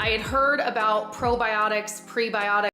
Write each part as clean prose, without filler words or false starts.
I had heard about probiotics, prebiotics.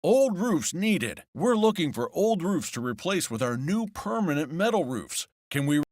Old roofs needed. We're looking for old roofs to replace with our new permanent metal roofs. Can we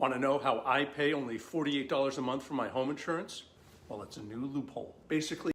Want to know how I pay only $48 a month for my home insurance? Well, it's a new loophole. Basically,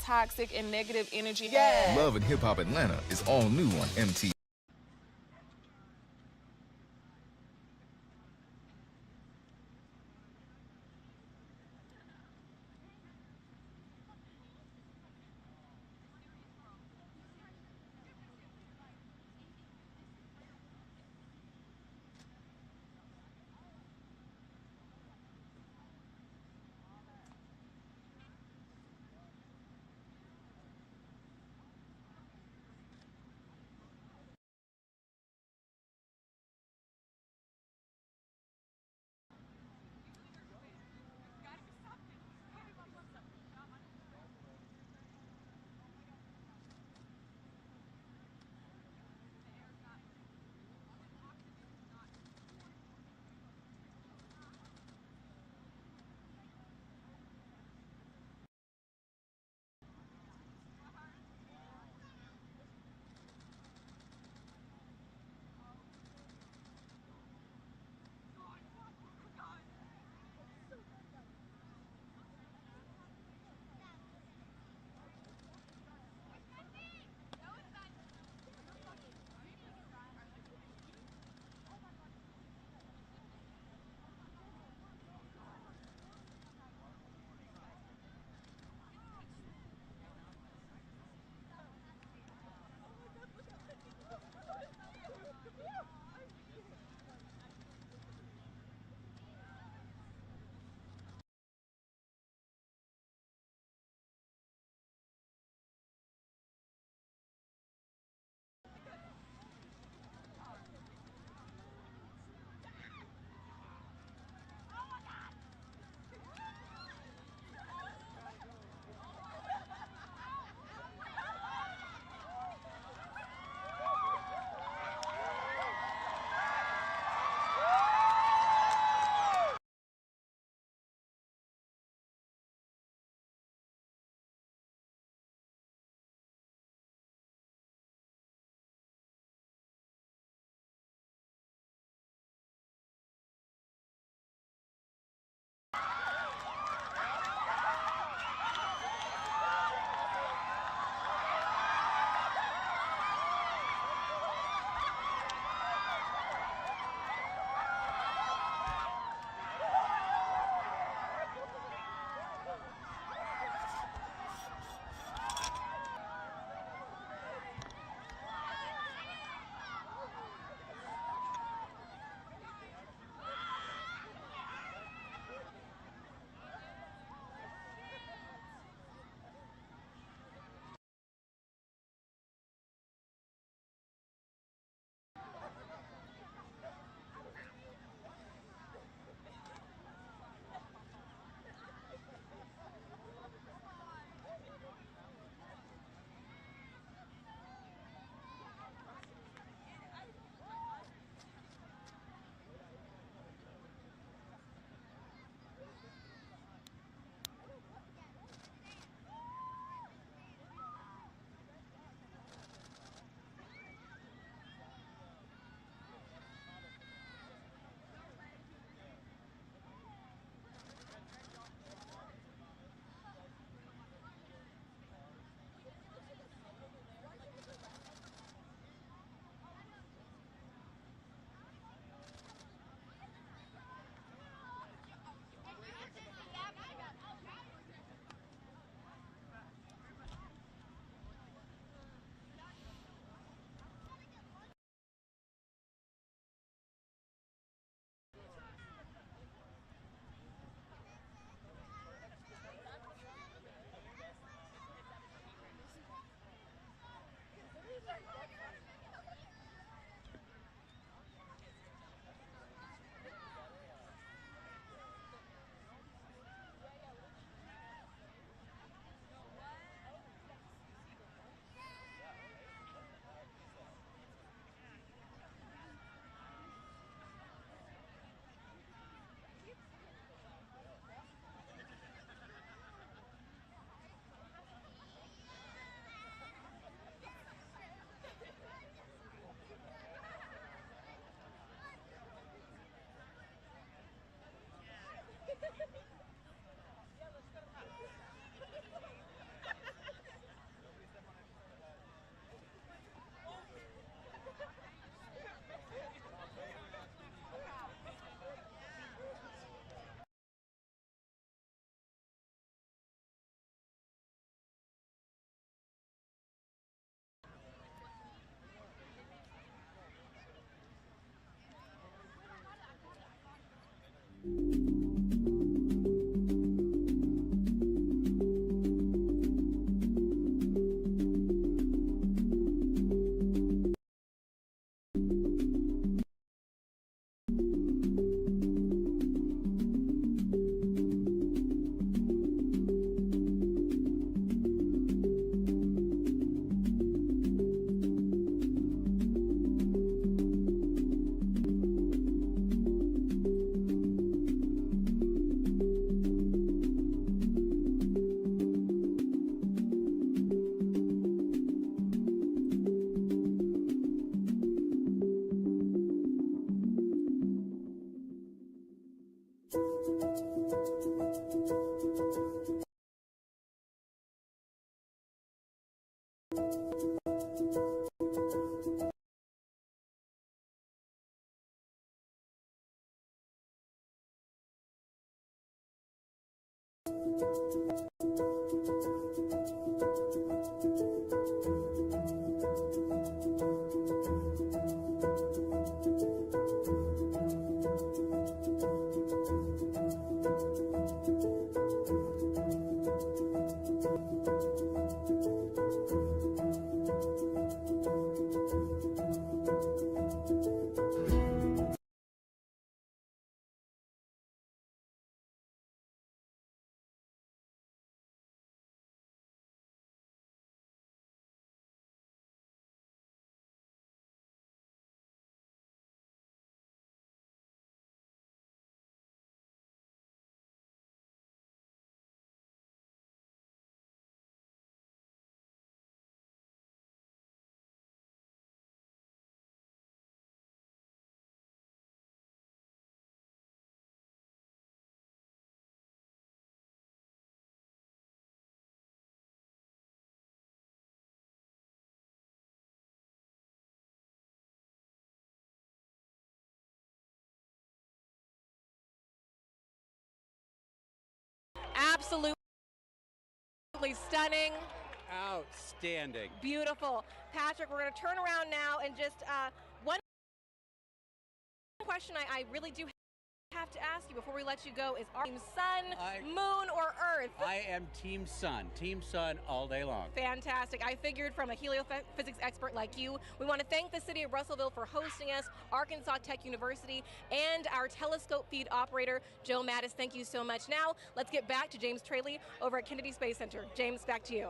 toxic and negative energy. Love and Hip Hop Atlanta is all new on MTV. Absolutely stunning. Outstanding. Beautiful. Patrick, we're going to turn around now and just one question I really do have to ask you before we let you go is, are you sun, moon, or earth? I am Team Sun. Team Sun all day long. Fantastic. I figured from a heliophysics expert like you. We want to thank the city of Russellville for hosting us, Arkansas Tech University, and our telescope feed operator, Joe Mattis. Thank you so much. Now, let's get back to James Traley over at Kennedy Space Center. James, back to you.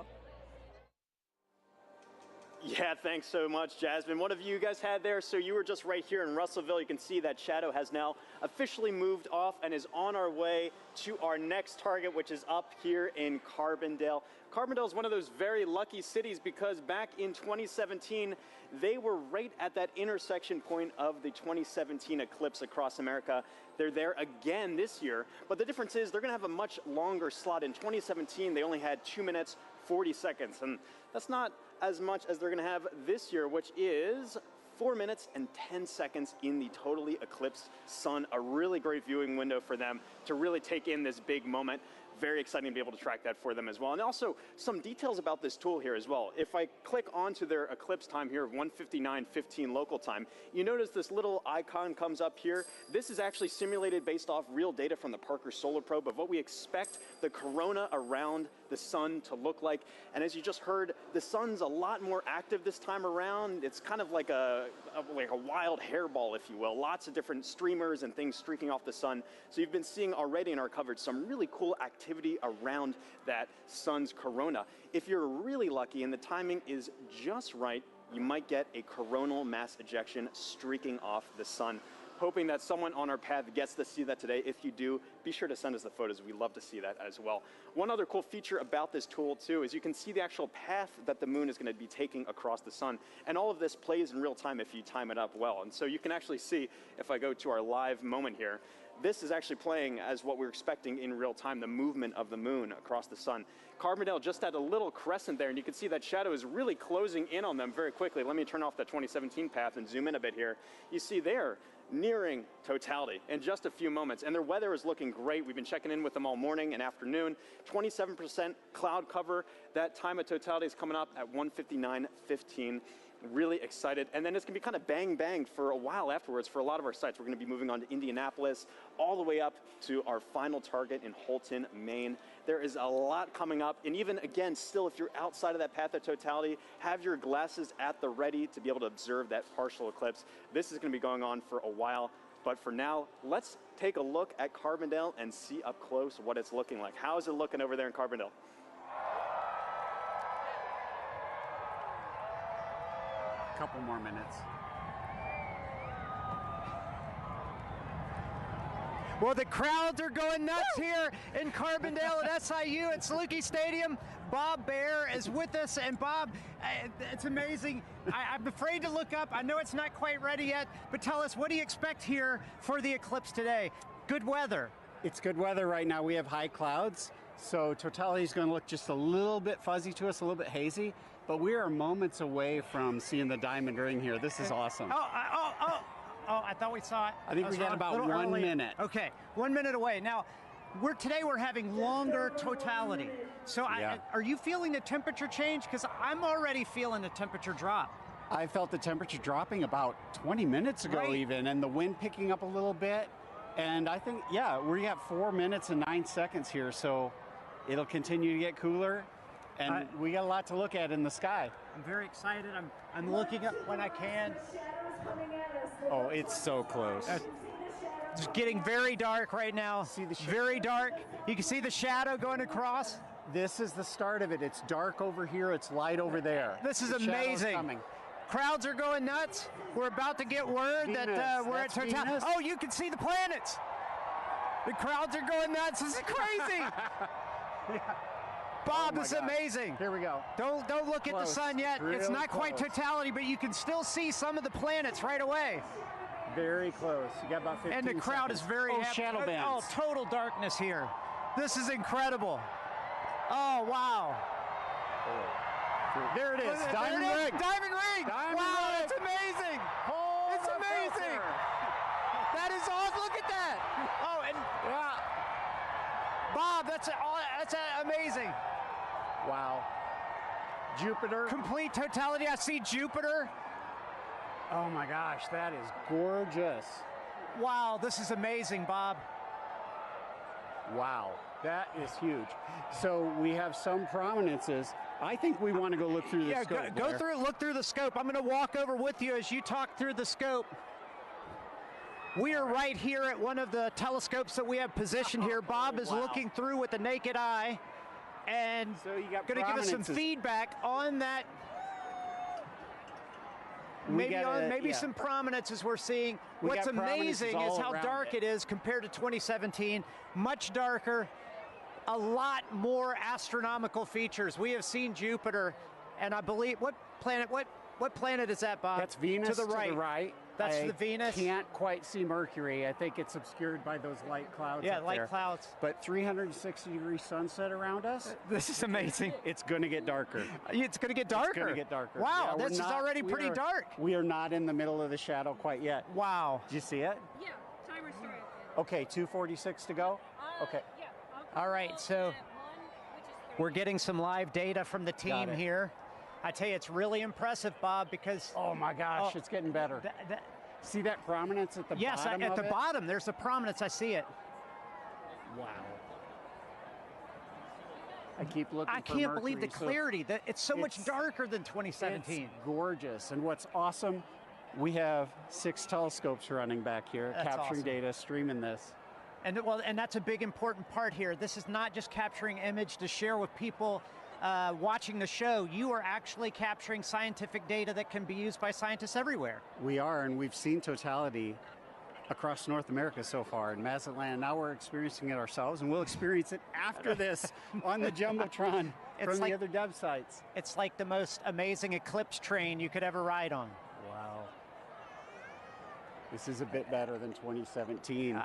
Yeah, thanks so much, Jasmine. What have you guys had there? So you were just right here in Russellville. You can see that shadow has now officially moved off and is on our way to our next target, which is up here in Carbondale. Carbondale is one of those very lucky cities because back in 2017, they were right at that intersection point of the 2017 eclipse across America. They're there again this year, but the difference is they're going to have a much longer slot. In 2017, they only had 2 minutes, 40 seconds, and that's not as much as they're going to have this year, which is 4 minutes and 10 seconds in the totally eclipsed sun. A really great viewing window for them to really take in this big moment. Very exciting to be able to track that for them as well. And also some details about this tool here as well. If I click onto their eclipse time here of 1:59:15 local time, you notice this little icon comes up here. This is actually simulated based off real data from the Parker Solar Probe of what we expect the corona around the sun to look like. And as you just heard, the sun's a lot more active this time around. It's kind of like a wild hairball, if you will. Lots of different streamers and things streaking off the sun. So you've been seeing already in our coverage some really cool activity around that sun's corona. If you're really lucky and the timing is just right, you might get a coronal mass ejection streaking off the sun. Hoping that someone on our path gets to see that today. If you do, be sure to send us the photos. We'd love to see that as well. One other cool feature about this tool too is you can see the actual path that the moon is going to be taking across the sun. And all of this plays in real time if you time it up well. And so you can actually see, if I go to our live moment here, this is actually playing as what we're expecting in real time, the movement of the moon across the sun. Carbondale just had a little crescent there, and you can see that shadow is really closing in on them very quickly. Let me turn off the 2017 path and zoom in a bit here. You see there, nearing totality in just a few moments, and their weather is looking great. We've been checking in with them all morning and afternoon. 27% cloud cover. That time of totality is coming up at 1:59:15. Really excited. And then it's going to be kind of bang bang for a while afterwards for a lot of our sites. We're going to be moving on to Indianapolis, all the way up to our final target in Holton, Maine. There is a lot coming up. And even again, still, if you're outside of that path of totality, have your glasses at the ready to be able to observe that partial eclipse. This is going to be going on for a while. But for now, let's take a look at Carbondale and see up close what it's looking like. How is it looking over there in Carbondale? Couple more minutes. Well, the crowds are going nuts here in Carbondale at SIU at Saluki Stadium. Bob Baer is with us, and Bob, it's amazing. I'm afraid to look up. I know it's not quite ready yet, but tell us, what do you expect here for the eclipse today? Good weather. It's good weather right now. We have high clouds. So totality is going to look just a little bit fuzzy to us, a little bit hazy, but we are moments away from seeing the diamond ring here. This is awesome. Oh, I thought we saw it. I think we got about 1 minute. Okay, 1 minute away. Now, today we're having longer totality. So are you feeling the temperature change? Because I'm already feeling the temperature drop. I felt the temperature dropping about 20 minutes ago even, and the wind picking up a little bit. And I think, yeah, we have 4 minutes and 9 seconds here, so it'll continue to get cooler. And we got a lot to look at in the sky. I'm very excited. I'm looking up when I can. Oh, it's so close. It's getting very dark right now. See the very dark. You can see the shadow going across. This is the start of it. It's dark over here. It's light over there. This is the amazing. Coming. Crowds are going nuts. We're about to get word that we're at totality. Oh, you can see the planets. The crowds are going nuts. This is crazy. Bob, this is amazing. Here we go. Don't look at the sun yet. It's not quite totality, but you can still see some of the planets right away. Very close. You got about 15 And the crowd seconds. is very happy. Shadow bands. Oh, total darkness here. This is incredible. Oh, wow. There it is. Diamond ring. Diamond ring. Wow, that's amazing. It's amazing. That is awesome. Look at that. Oh, and Bob, that's amazing. Wow. Jupiter. Complete totality. I see Jupiter. Oh my gosh, that is gorgeous. Wow, this is amazing, Bob. Wow, that is huge. So we have some prominences. I think we want to go look through the scope. Look through the scope. I'm going to walk over with you as you talk through the scope. We are right here at one of the telescopes that we have positioned here. Bob is looking through with the naked eye and so you got going to give us some feedback on that. Maybe some prominences we're seeing. What's amazing is how dark it is compared to 2017. Much darker, a lot more astronomical features. We have seen Jupiter, and I believe what planet is that, Bob? That's Venus to the right. That's the Venus. Can't quite see Mercury. I think it's obscured by those light clouds. Yeah, up light there. clouds. But 360-degree sunset around us. This is amazing. It's going to get darker. It's going to get darker. It's going to get darker. Wow, this is already pretty dark. We are not in the middle of the shadow quite yet. Wow. Did you see it? Yeah, timer started. Okay, 2:46 to go. Okay. Yeah. All right, so we're getting some live data from the team here. I tell you, it's really impressive, Bob, because oh my gosh, it's getting better. See that prominence at the bottom? Yes, at the bottom, there's a prominence. I see it. Wow. I keep looking. I can't believe the clarity. It's so much darker than 2017. It's gorgeous, and what's awesome, we have 6 telescopes running back here, capturing data, streaming this. And that's a big important part here. This is not just capturing image to share with people watching the show. You are actually capturing scientific data that can be used by scientists everywhere. We are, and we've seen totality across North America so far in Mazatlan. Now we're experiencing it ourselves, and we'll experience it after this on the Jumbotron from the other dev sites. It's like the most amazing Eclipse train you could ever ride on. Wow. This is a bit better than 2017.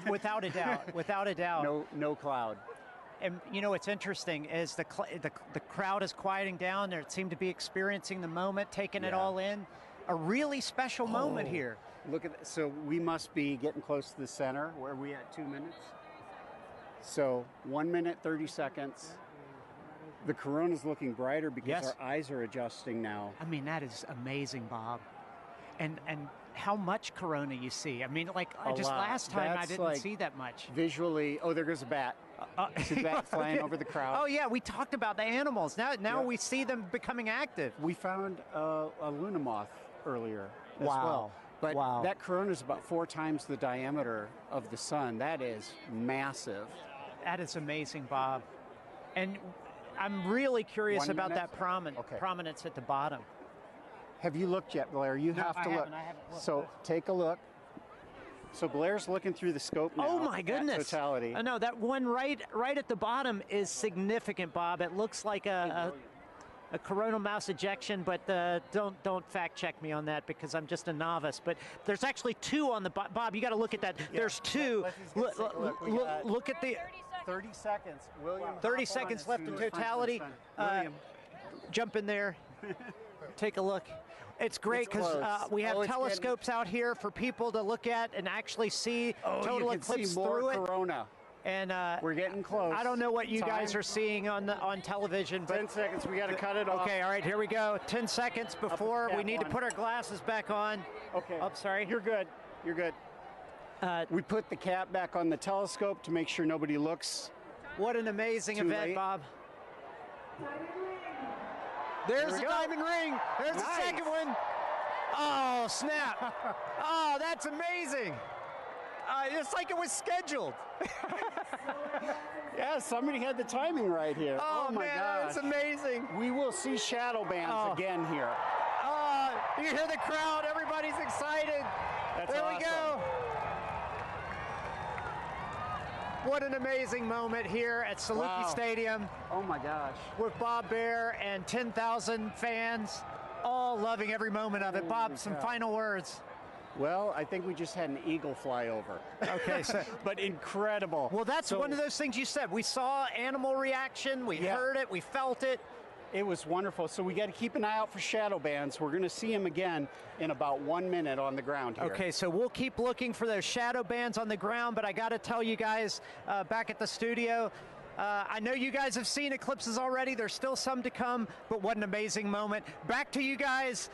Without a doubt, without a doubt. No cloud. And you know what's interesting is the crowd is quieting down. They seem to be experiencing the moment, taking it all in. A really special moment here. Look at that. So we must be getting close to the center. Where are we at? 2 minutes? So 1 minute, 30 seconds. The corona's looking brighter because our eyes are adjusting now. I mean, that is amazing, Bob. And how much corona you see. I mean, like just last time I didn't see that much. Visually, oh, there goes a bat. See the bat flying over the crowd. Oh yeah, we talked about the animals. Now we see them becoming active. We found a Luna moth earlier as well. But that corona is about 4 times the diameter of the sun. That is massive. That is amazing, Bob. And I'm really curious about that prominence at the bottom. Have you looked yet, Blair? You have to look. I haven't looked. So take a look. So Blair's looking through the scope now. Oh my goodness! Totality. No, that one right at the bottom is significant, Bob. It looks like a coronal mass ejection, but don't fact check me on that because I'm just a novice. But there's actually 2 on the Bob. You got to look at that. There's 2. Look at the. 30 seconds. 30 seconds. William. 30 seconds left in totality. William. Jump in there. Take a look. It's great It's because close. we have Oh, it's telescopes out here for people to look at and actually see total you can eclipse see more through it. corona. And We're getting close. I don't know what you guys Time. are seeing on television, but 10 seconds. We got to cut it off. okay, all right, here we go. 10 seconds before we cap need to on. put our glasses back on. Okay. Oh, sorry. You're good. You're good. We put the cap back on the telescope to make sure nobody looks. What an amazing Too event, late. Bob. There's we the go. diamond ring. There's the Nice. second one. Oh, snap. Oh, that's amazing. It's like it was scheduled. Yeah, somebody had the timing right here. Oh, my man, gosh. that's amazing. We will see shadow bands again here. You hear the crowd. Everybody's excited. That's there awesome. we go. What an amazing moment here at Saluki Wow. Stadium Oh my gosh. with Bob Bear and 10,000 fans, all loving every moment of it. Bob, Holy some cow. final words. Well, I think we just had an eagle fly over. Okay, so But incredible. well, that's So one of those things you said. We saw animal reaction, we Yeah. heard it, we felt it. It was wonderful. So we got to keep an eye out for shadow bands. We're going to see them again in about 1 minute on the ground here. Okay, so we'll keep looking for those shadow bands on the ground, but I got to tell you guys back at the studio, I know you guys have seen eclipses already. There's still some to come, but what an amazing moment. Back to you guys.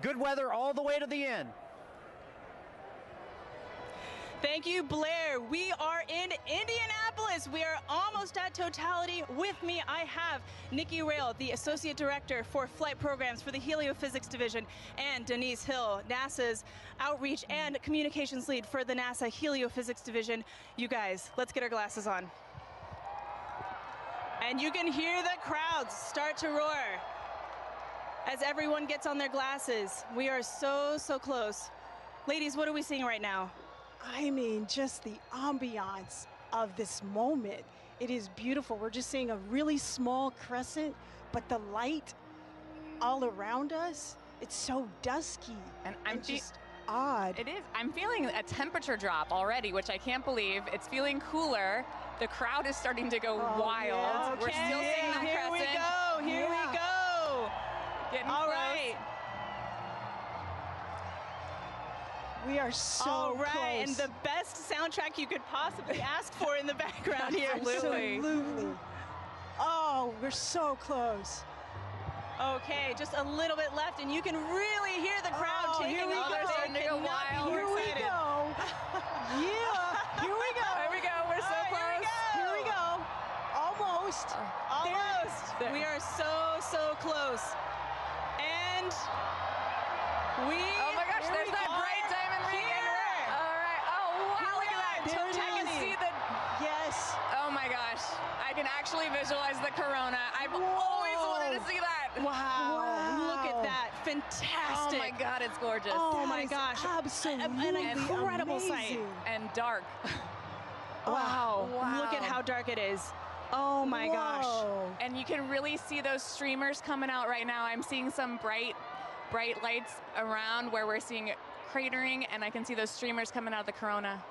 Good weather all the way to the end. Thank you, Blair. We are in Indianapolis. We are almost at totality. With me, I have Nikki Rail, the Associate Director for Flight Programs for the Heliophysics Division, and Denise Hill, NASA's Outreach and Communications Lead for the NASA Heliophysics Division. You guys, let's get our glasses on. And you can hear the crowds start to roar as everyone gets on their glasses. We are so, so close. Ladies, what are we seeing right now? I mean, just the ambiance of this moment. It is beautiful. We're just seeing a really small crescent, but the light all around us, it's so dusky And I'm just odd. It is. I'm feeling a temperature drop already, which I can't believe. It's feeling cooler. The crowd is starting to go wild. yeah. We're still seeing them Here we crescent. go. Here we go. Getting All close. right. We are so All right. close. And the best soundtrack you could possibly ask for in the background here. Absolutely. Oh, we're so close. Okay, just a little bit left, and you can really hear the crowd Oh, taking here we over. go. They Starting to go cannot be wild. more Here we excited. go. Yeah, here we go. There we go. We're so All right, close. Here we go. Almost. Almost. There. We are so, so close. And we. Oh my gosh, here there's we that go. bright diamond ring. Here. All right. Oh, wow, Here we look at that. are. There it I can is. see the, Yes. oh my gosh. I can actually visualize the corona. I've always wanted to see that. Wow. Wow. Look at that. Fantastic. Oh my God, it's gorgeous. Oh That my is gosh. absolutely An incredible sight. amazing. And dark. Wow. Wow. Look at how dark it is. Oh my gosh. Whoa. And you can really see those streamers coming out right now. I'm seeing some bright lights around where we're seeing cratering, and I can see those streamers coming out of the corona.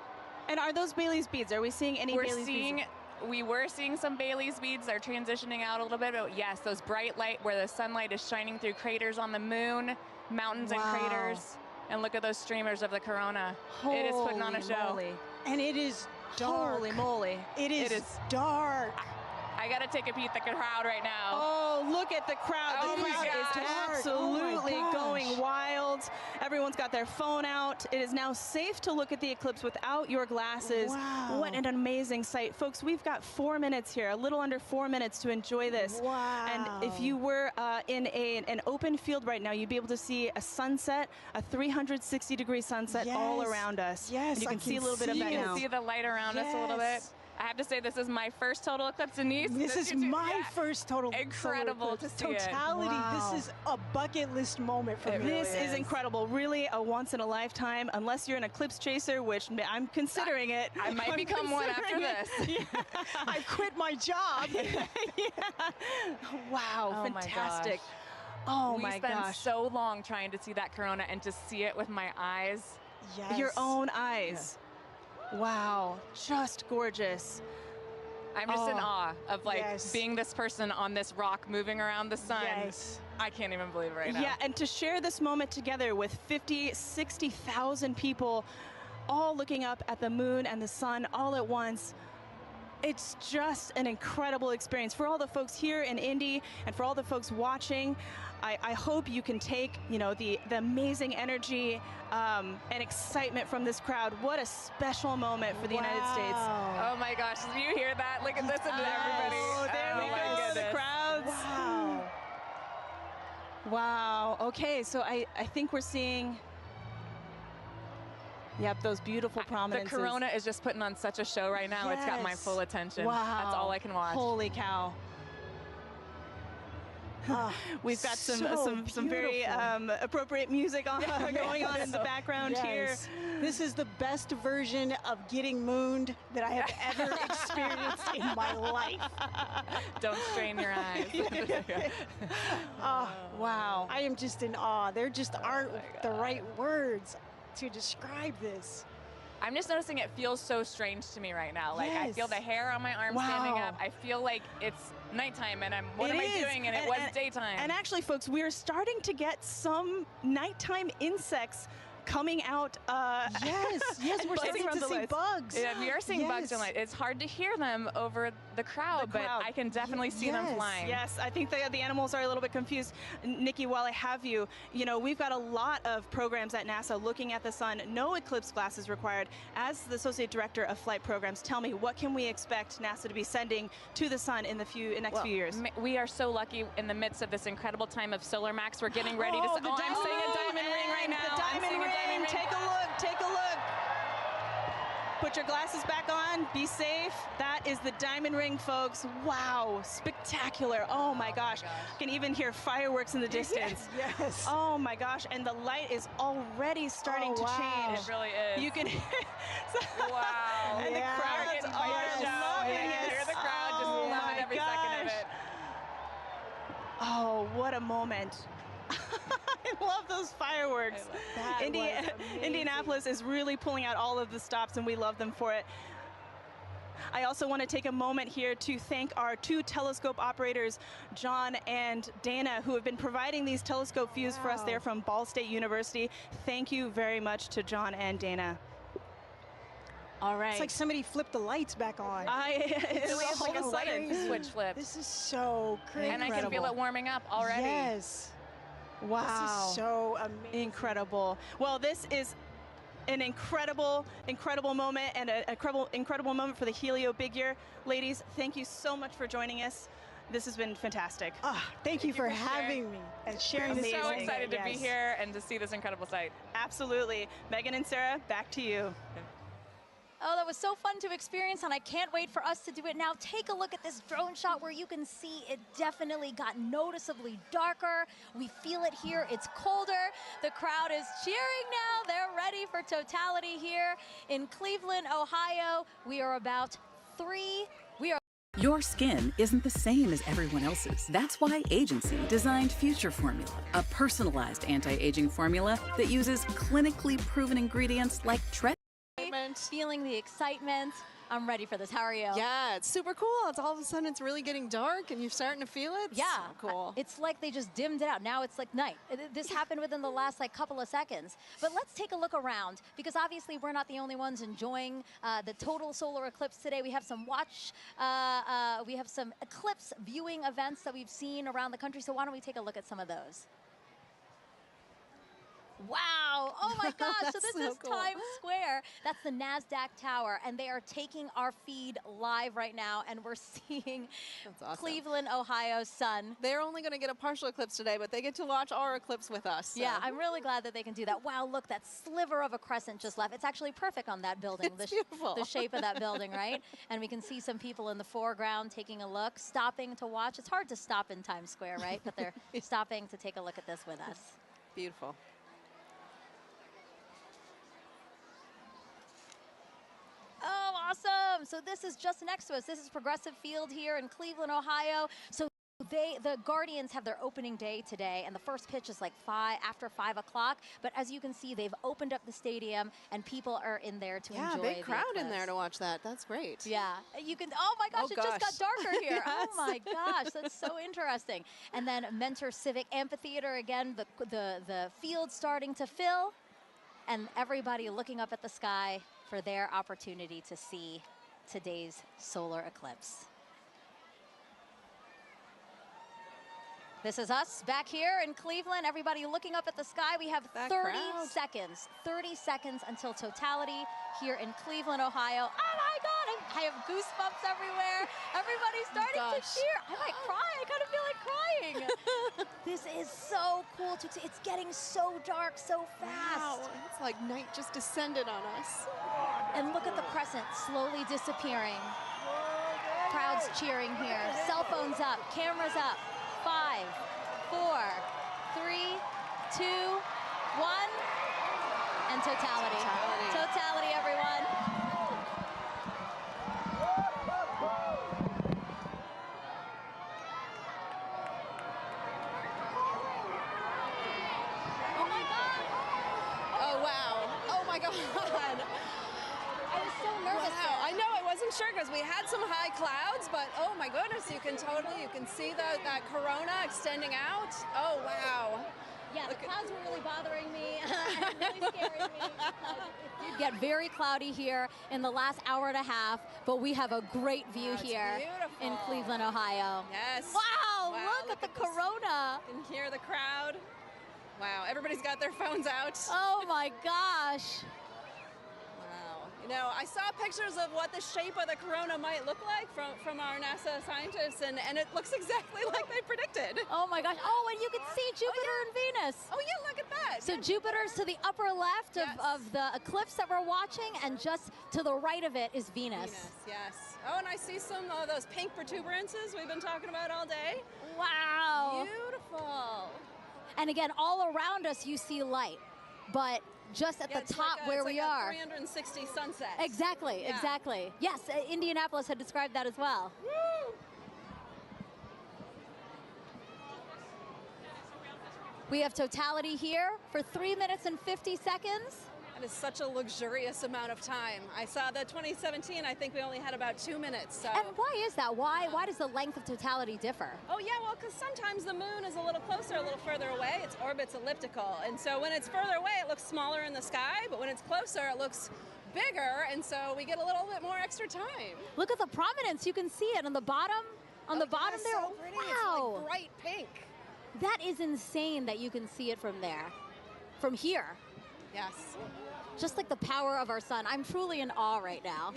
And are those Bailey's beads? Are we seeing any Bailey's beads? We were seeing some Bailey's beads. They're transitioning out a little bit, but yes, those bright light where the sunlight is shining through craters on the moon, mountains and Wow. craters. And look at those streamers of the corona. It is putting on a Holy show. moly. And it is dark. Holy moly. It is, It is. dark. I gotta take a peek at the crowd right now. Oh, look at the crowd. Oh The my crowd gosh. is absolutely Oh my gosh. going wild. Everyone's got their phone out. It is now safe to look at the eclipse without your glasses. Wow. What an amazing sight. Folks, we've got 4 minutes here, a little under 4 minutes to enjoy this. Wow. And if you were in an open field right now, you'd be able to see a sunset, a 360-degree sunset all Yes. around us. Yes, And you I can see a can little bit of see that You it. now. can see the light around us a little bit. Yes. I have to say, this is my first total eclipse, Denise. This is my first total Incredible solar to eclipse. see it. Totality. Wow. This is a bucket list moment for It me. really This is is. incredible, really a once in a lifetime, unless you're an eclipse chaser, which I'm considering it. I might I'm become one after considering this. it. I quit my job. Wow, Oh my fantastic. gosh. Oh We my spent gosh. so long trying to see that corona, and to see it with my eyes. Yes. Your own eyes. Wow, just gorgeous. I'm just in awe of like yes. being this person on this rock moving around the sun. Yes. I can't even believe it right now. Yeah, and to share this moment together with 50, 60,000 people all looking up at the moon and the sun all at once. It's just an incredible experience for all the folks here in Indy and for all the folks watching. I hope you can take, you know, the amazing energy and excitement from this crowd. What a special moment for the United States. Oh my gosh, did you hear that? Look at this and everybody. Oh, there we my go, the goodness. crowds. Wow. Wow, okay, so I think we're seeing, yep, those beautiful prominences. The Corona is just putting on such a show right now. It's got my Yes. full attention. Wow. That's all I can watch. Holy cow. We've got some very appropriate music on, going on in the background here. Yes. This is the best version of getting mooned that I have ever experienced in my life. Don't strain your eyes. Oh, Wow. I am just in awe. There just aren't the right words to describe this. I'm just noticing it feels so strange to me right now. Like I feel Yes. the hair on my arm standing Wow. up. I feel like it's nighttime and what am I is. doing? And it was daytime. And actually, folks, we're starting to get some nighttime insects coming out. Yes, yes, we're buzzing starting from to the see lights. bugs. Yeah, we are seeing bugs in Yes. light. It's hard to hear them over the crowd, but I can definitely see them yes. flying. Yes, I think the animals are a little bit confused. Nikki, while I have you, you know, we've got a lot of programs at NASA looking at the sun. No eclipse glasses required. As the Associate Director of Flight Programs, tell me, what can we expect NASA to be sending to the sun in the next few years? We are so lucky in the midst of this incredible time of solar max. We're getting ready to. Oh, I'm seeing a diamond ring right now. The I'm diamond seeing a ring. diamond ring. Take a look. Take a look. Put your glasses back on. Be safe. That is the diamond ring, folks. Wow, spectacular. Oh my gosh. You can even hear fireworks in the distance. Yes. Oh my gosh, and the light is already starting to wow. change. It really is. You can. Wow. And the Yeah. crowds Getting are fired up. loving You can it. hear the crowd just Oh loving my every second of gosh. it. Oh, what a moment. I love those fireworks. That was amazing. Indianapolis is really pulling out all of the stops, and we love them for it. I also want to take a moment here to thank our two telescope operators, John and Dana, who have been providing these telescope views for us there from Ball State University. Thank you very much to John and Dana. All right. It's like somebody flipped the lights back on. It's really It's all of a so sudden crazy. switch flipped. This is so crazy. And I can feel it warming up already. Yes. Wow. This is so amazing. Incredible. Well, this is an incredible moment and an incredible moment for the Helio Big Year. Ladies, thank you so much for joining us. This has been fantastic. Thank you for having me and sharing I'm this. so amazing- excited to be yes. here and to see this incredible sight. Absolutely. Megan and Sarah, back to you. Oh, that was so fun to experience, and I can't wait for us to do it now. Take a look at this drone shot where you can see it definitely got noticeably darker. We feel it here. It's colder. The crowd is cheering now. They're ready for totality here in Cleveland, Ohio. We are about Your skin isn't the same as everyone else's. That's why Agency designed Future Formula, a personalized anti-aging formula that uses clinically proven ingredients like feeling the excitement. I'm ready for this. How are you? Yeah, it's super cool. It's all of a sudden it's really getting dark and you're starting to feel it. Yeah, So cool. It's like they just dimmed it out. Now it's like night. This happened within the last couple of seconds. But let's take a look around, because obviously we're not the only ones enjoying the total solar eclipse today. We have some we have some eclipse viewing events that we've seen around the country. So why don't we take a look at some of those? Wow, oh my gosh, so this So is cool. Times Square. That's the NASDAQ tower, and they are taking our feed live right now, and we're seeing awesome. Cleveland, Ohio's sun. They're only going to get a partial eclipse today, but they get to watch our eclipse with us. So. Yeah, I'm really glad that they can do that. Wow, look, that sliver of a crescent just left. It's actually perfect on that building. It's beautiful. The shape of that building, right? And we can see some people in the foreground taking a look, stopping to watch. It's hard to stop in Times Square, right? But they're stopping to take a look at this with us. Beautiful. Oh, awesome. So this is just next to us. This is Progressive Field here in Cleveland, Ohio. So The Guardians have their opening day today, and the first pitch is like after 5 o'clock. But as you can see, they've opened up the stadium, and people are in there to enjoy. Yeah, big crowd in Eclipse. there to watch that. That's great. Yeah, you can. Oh my gosh, Oh, it just got darker here. Yes. Oh my gosh, that's so interesting. And then Mentor Civic Amphitheater again. The field starting to fill, and everybody looking up at the sky for their opportunity to see today's solar eclipse. This is us back here in Cleveland. Everybody looking up at the sky. We have 30 seconds. 30 seconds until totality here in Cleveland, Ohio. Oh my God, I have goosebumps everywhere. Everybody's starting to cheer. I might cry. I kind of feel like crying. This is so cool to see. It's getting so dark so fast. Wow, it's like night just descended on us. And look at the crescent slowly disappearing. Crowds cheering here. Cell phones up, cameras up. 5, 4, 3, 2, 1, and totality. Totality, everyone. Oh my God. Oh wow. Oh my God. I was so nervous. Wow. I know, I wasn't sure because we had some high clouds, but oh my goodness, you can see that corona extending out. Oh wow. Yeah, the clouds were really bothering me and really scaring me. It did get very cloudy here in the last hour and a half, but we have a great view here in Cleveland, Ohio. Yes. Wow, look at the corona. You can hear the crowd. Wow, everybody's got their phones out. Oh my gosh. You know, I saw pictures of what the shape of the corona might look like from our NASA scientists, and it looks exactly like they predicted. Oh my gosh. Oh, and you can see Jupiter and Venus. Oh yeah, look at that. So Jupiter's to the upper left of the eclipse that we're watching, and just to the right of it is Venus. Yes. Oh, and I see some of those pink protuberances we've been talking about all day. Wow. Beautiful. And again, all around us you see light, but just at the top where we are. 360 sunsets. Exactly, Yeah. exactly. Yes, Indianapolis had described that as well. Woo! We have totality here for 3 minutes and 50 seconds. That is such a luxurious amount of time. I saw the 2017, I think we only had about 2 minutes. So. And why is that? Why does the length of totality differ? Oh yeah, well, because sometimes the moon is a little closer, a little further away. Its orbit's elliptical. And so when it's further away, it looks smaller in the sky, but when it's closer, it looks bigger, and so we get a little bit more extra time. Look at the prominence. You can see it on the bottom. On the bottom there. So pretty. Wow. It's like bright pink. That is insane that you can see it from there. From here. Yes. Just like the power of our sun. I'm truly in awe right now.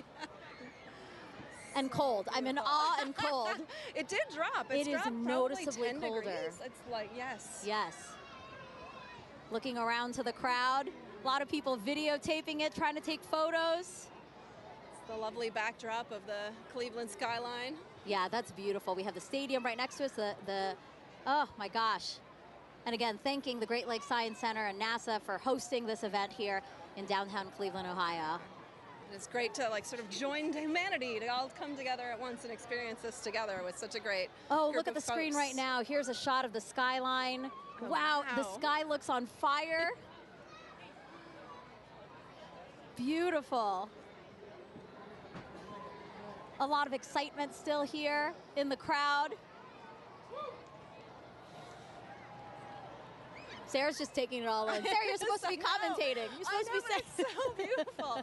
And cold. I'm in awe and cold. It did drop. It's It is dropped noticeably probably 10 colder. degrees. It's like, yes. Yes. Looking around to the crowd. A lot of people videotaping it, trying to take photos. It's the lovely backdrop of the Cleveland skyline. Yeah, that's beautiful. We have the stadium right next to us. Oh my gosh. And again, thanking the Great Lakes Science Center and NASA for hosting this event here in downtown Cleveland, Ohio. And it's great to like sort of join humanity to all come together at once and experience this together with such a great Oh, group look at the of screen folks. right now. Here's a shot of the skyline. Oh, wow, the wow. sky looks on fire. Beautiful. A lot of excitement still here in the crowd. Sarah's just taking it all in. Sarah, you're supposed to be commentating. You're supposed to be saying. It's so beautiful.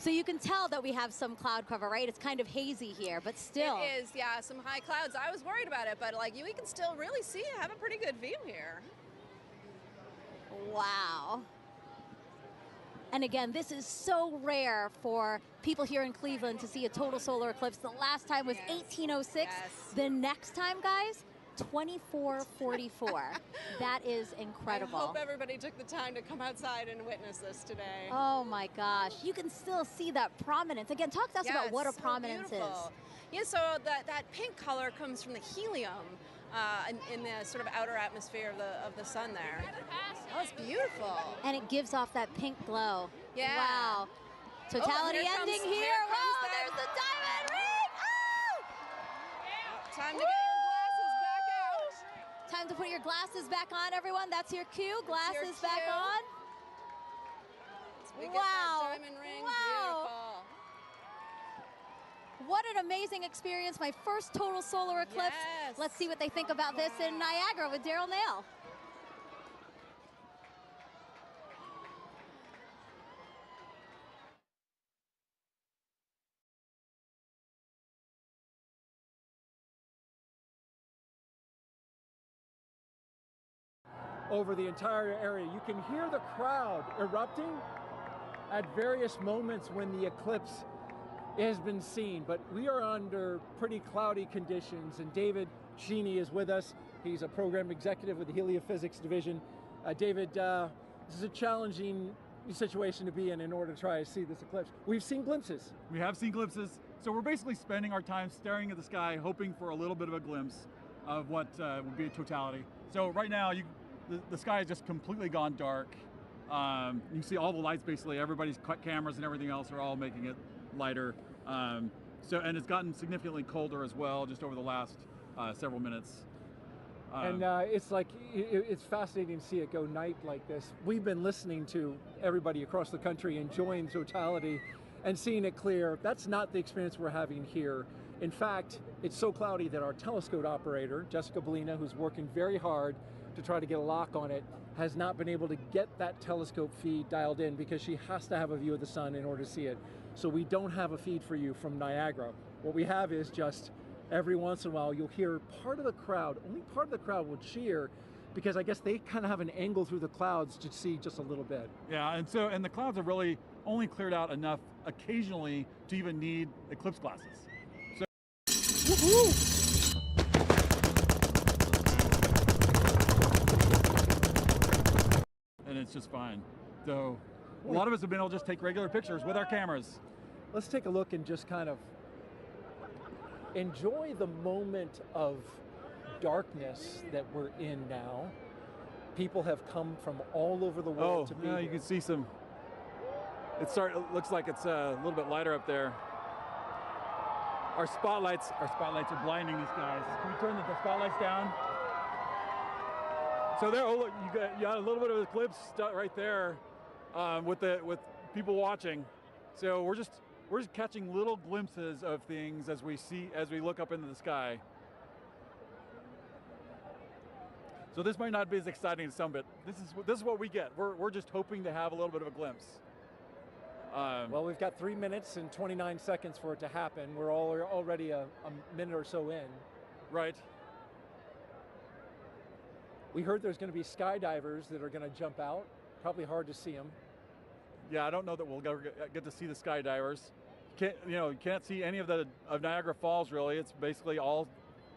So you can tell that we have some cloud cover, right? It's kind of hazy here, but still. It is, yeah, some high clouds. I was worried about it, but like we can still really see, have a pretty good view here. Wow. And again, this is so rare for people here in Cleveland to see a total solar eclipse. The last time was 1806. Yes. The next time, guys, 2444. That is incredible. I hope everybody took the time to come outside and witness this today. Oh my gosh. You can still see that prominence. Again, talk to us about what a so prominence beautiful. Yeah, so that pink color comes from the helium in the sort of outer atmosphere of the sun there. Oh, it's beautiful. And it gives off that pink glow. Yeah. Wow. Totality here ending comes- here. here comes Wow, there's the diamond ring. Oh! Time to get your glasses back out. Time to put your glasses back on, everyone. That's your cue. Glasses back cue. on. We get Wow. that diamond ring. Wow. What an amazing experience. My first total solar eclipse. Yes. Let's see what they think about this in Niagara with Daryl Nail. Over the entire area. You can hear the crowd erupting at various moments when the eclipse has been seen, but we are under pretty cloudy conditions, and David Sheeny is with us. He's a program executive with the Heliophysics Division. David, this is a challenging situation to be in order to try to see this eclipse. We've seen glimpses. We have seen glimpses, so we're basically spending our time staring at the sky, hoping for a little bit of a glimpse of what will be a totality. So right now, the sky has just completely gone dark. You can see all the lights, basically, everybody's cameras and everything else are all making it lighter. And it's gotten significantly colder as well, just over the last several minutes. And it's fascinating to see it go night like this. We've been listening to everybody across the country enjoying totality and seeing it clear. That's not the experience we're having here. In fact, it's so cloudy that our telescope operator, Jessica Bellina, who's working very hard to try to get a lock on it, has not been able to get that telescope feed dialed in because she has to have a view of the sun in order to see it. So we don't have a feed for you from Niagara. What we have is just every once in a while you'll hear part of the crowd, only part of the crowd will cheer, because I guess they kind of have an angle through the clouds to see just a little bit. Yeah, and the clouds have really only cleared out enough occasionally to even need eclipse glasses. So, woohoo! And it's just fine. So a lot of us have been able to just take regular pictures with our cameras. Let's take a look and just kind of enjoy the moment of darkness that we're in now. People have come from all over the world to be here. You can see some. It looks like it's a little bit lighter up there. Our spotlights are blinding these guys. Can we turn the spotlights down? So there, look, you got a little bit of eclipse right there with people watching. So we're just catching little glimpses of things as we look up into the sky. So this might not be as exciting as some, but this is what we get. We're just hoping to have a little bit of a glimpse. Well, we've got 3 minutes and 29 seconds for it to happen. We're already a minute or so in. Right. We heard there's going to be skydivers that are going to jump out. Probably hard to see them. Yeah, I don't know that we'll get to see the skydivers. You can't see any of Niagara Falls really. It's basically all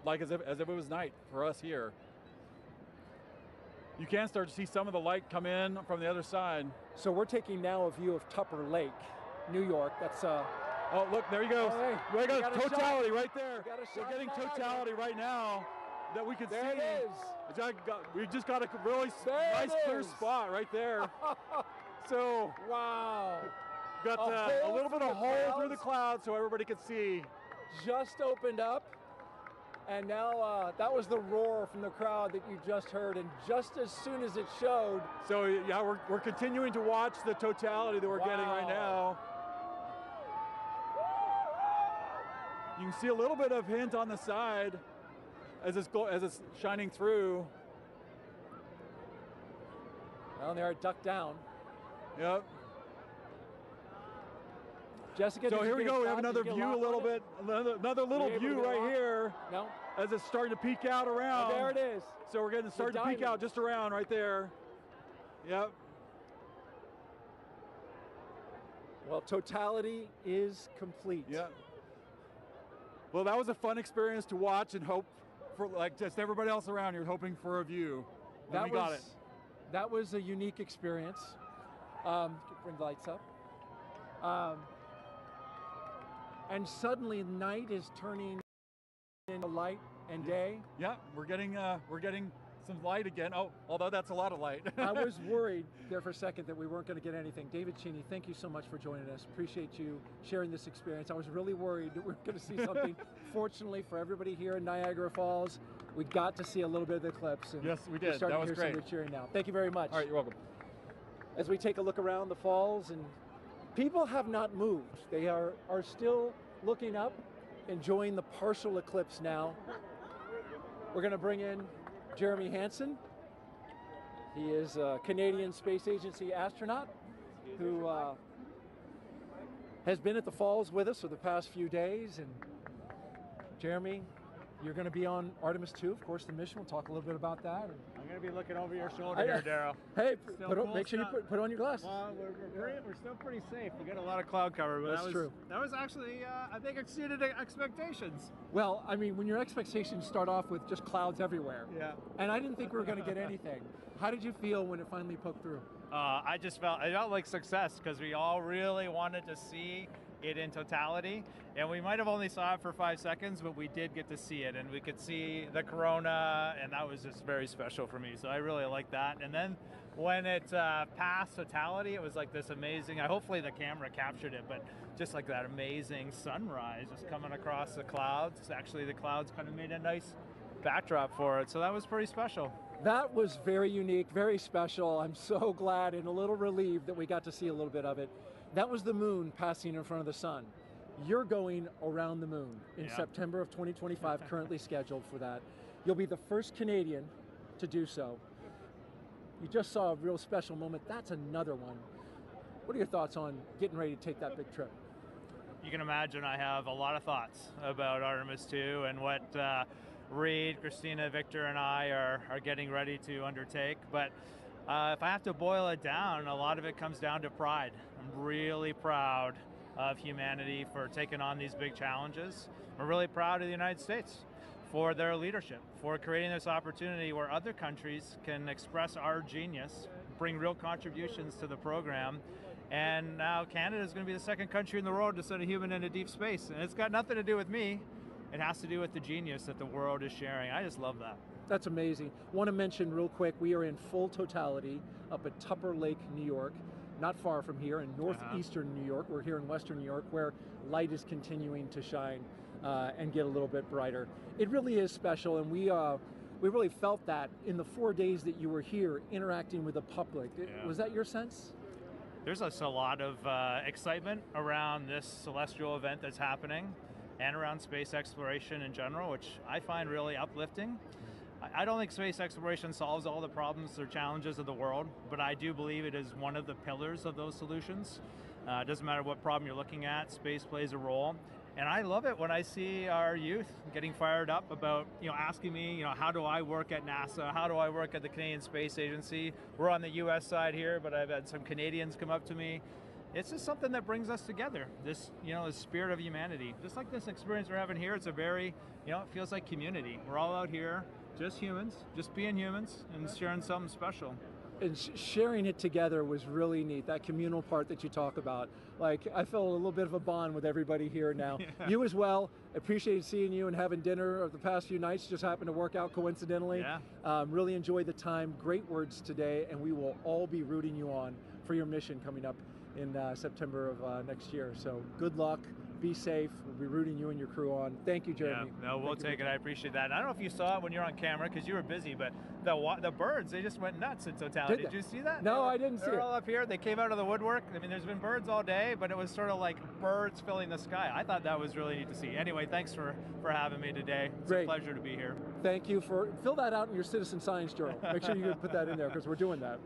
like as if it was night for us here. You can start to see some of the light come in from the other side. So we're taking now a view of Tupper Lake, New York. That's oh, look, there you go. Oh, hey, we got totality right there. We're getting totality right now that we can see. There it is. We just got a really nice clear spot right there. So wow, got a little bit of hole through the clouds so everybody could see. Just opened up, and now that was the roar from the crowd that you just heard, and just as soon as it showed. So yeah, we're continuing to watch the totality that we're getting right now. You can see a little bit of hint on the side as it's shining through. Well, there, it ducked down. Yep. Jessica, so here we go. We have another view, a little bit, another little view right here. No. As it's starting to peek out around. Oh, there it is. So we're getting starting to peek out just around right there. Yep. Well, totality is complete. Yeah. Well, that was a fun experience to watch and hope for, like just everybody else around here, hoping for a view. And we got it. That was a unique experience. Bring the lights up. And suddenly night is turning into light and day. Yeah, we're getting some light again. Oh, although that's a lot of light. I was worried there for a second that we weren't going to get anything. David Cheney, thank you so much for joining us. Appreciate you sharing this experience. I was really worried that we were going to see something. Fortunately for everybody here in Niagara Falls, we got to see a little bit of the eclipse. And yes, we did. That was great. Some of the cheering now. Thank you very much. All right, you're welcome. As we take a look around the falls, and people have not moved. They are still looking up, enjoying the partial eclipse now. We're going to bring in Jeremy Hansen. He is a Canadian Space Agency astronaut who has been at the falls with us for the past few days. And Jeremy, you're going to be on Artemis 2, of course, the mission. We'll talk a little bit about that. I'm going to be looking over your shoulder here, Daryl. Hey, make sure you put on your glasses. Well, we're still pretty safe. We got a lot of cloud cover, but That's true. That was actually, I think, exceeded expectations. Well, I mean, when your expectations start off with just clouds everywhere. Yeah. And I didn't think we were going to get anything. How did you feel when it finally poked through? I felt like success because we all really wanted to see it in totality, and we might have only saw it for 5 seconds, but we did get to see it, and we could see the corona, and that was just very special for me. So I really like that. And then when it passed totality, it was like this amazing, hopefully the camera captured it, but just like that amazing sunrise just coming across the clouds. Actually, the clouds kind of made a nice backdrop for it, so that was pretty special. That was very unique, very special. I'm so glad and a little relieved that we got to see a little bit of it. That was the moon passing in front of the sun. You're going around the moon in September of 2025, currently scheduled for that. You'll be the first Canadian to do so. You just saw a real special moment. That's another one. What are your thoughts on getting ready to take that big trip? You can imagine I have a lot of thoughts about Artemis 2 and what Reed, Christina, Victor, and I are getting ready to undertake. But if I have to boil it down, a lot of it comes down to pride. I'm really proud of humanity for taking on these big challenges. We're really proud of the United States for their leadership, for creating this opportunity where other countries can express our genius, bring real contributions to the program. And now Canada is going to be the second country in the world to send a human into deep space. And it's got nothing to do with me. It has to do with the genius that the world is sharing. I just love that. That's amazing. Want to mention real quick, we are in full totality up at Tupper Lake, New York, not far from here in northeastern New York. We're here in western New York where light is continuing to shine and get a little bit brighter. It really is special, and we really felt that in the 4 days that you were here interacting with the public. Was that your sense? There's a lot of excitement around this celestial event that's happening and around space exploration in general, which I find really uplifting. I don't think space exploration solves all the problems or challenges of the world, but I do believe it is one of the pillars of those solutions. It doesn't matter what problem you're looking at, space plays a role. And I love it when I see our youth getting fired up about, asking me, how do I work at NASA? How do I work at the Canadian Space Agency? We're on the US side here, but I've had some Canadians come up to me. It's just something that brings us together, this, the spirit of humanity. Just like this experience we're having here, it's a very, it feels like community. We're all out here, just humans, just being humans and sharing something special. And sharing it together was really neat, that communal part that you talk about. Like, I felt a little bit of a bond with everybody here now. Yeah. You as well. Appreciated seeing you and having dinner the past few nights. Just happened to work out coincidentally. Yeah. Really enjoyed the time. Great words today, and we will all be rooting you on for your mission coming up in September of next year. So good luck. Be safe. We'll be rooting you and your crew on. Thank you, Jeremy. Yeah, no, we'll take it. I appreciate that. I don't know if you saw it when you're on camera because you were busy, but the birds, they just went nuts in totality. Did you see that? No, I didn't see it. They're all up here. They came out of the woodwork. I mean, there's been birds all day, but it was sort of like birds filling the sky. I thought that was really neat to see. Anyway, thanks for having me today. It's a pleasure to be here. Thank you fill that out in your citizen science journal. Make sure you put that in there because we're doing that.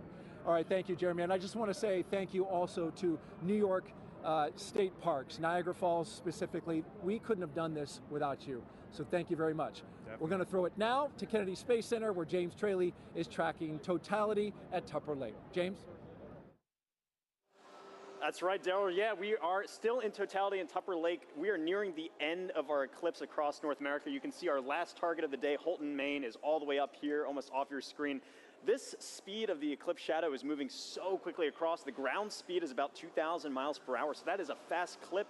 All right, thank you, Jeremy. And I just want to say thank you also to New York State Parks, Niagara Falls specifically. We couldn't have done this without you. So thank you very much. Definitely. We're going to throw it now to Kennedy Space Center where James Traley is tracking totality at Tupper Lake. James? That's right, Daryl. Yeah, we are still in totality in Tupper Lake. We are nearing the end of our eclipse across North America. You can see our last target of the day, Holton, Maine, is all the way up here, almost off your screen. This speed of the eclipse shadow is moving so quickly across. The ground speed is about 2,000 miles per hour, so that is a fast clip.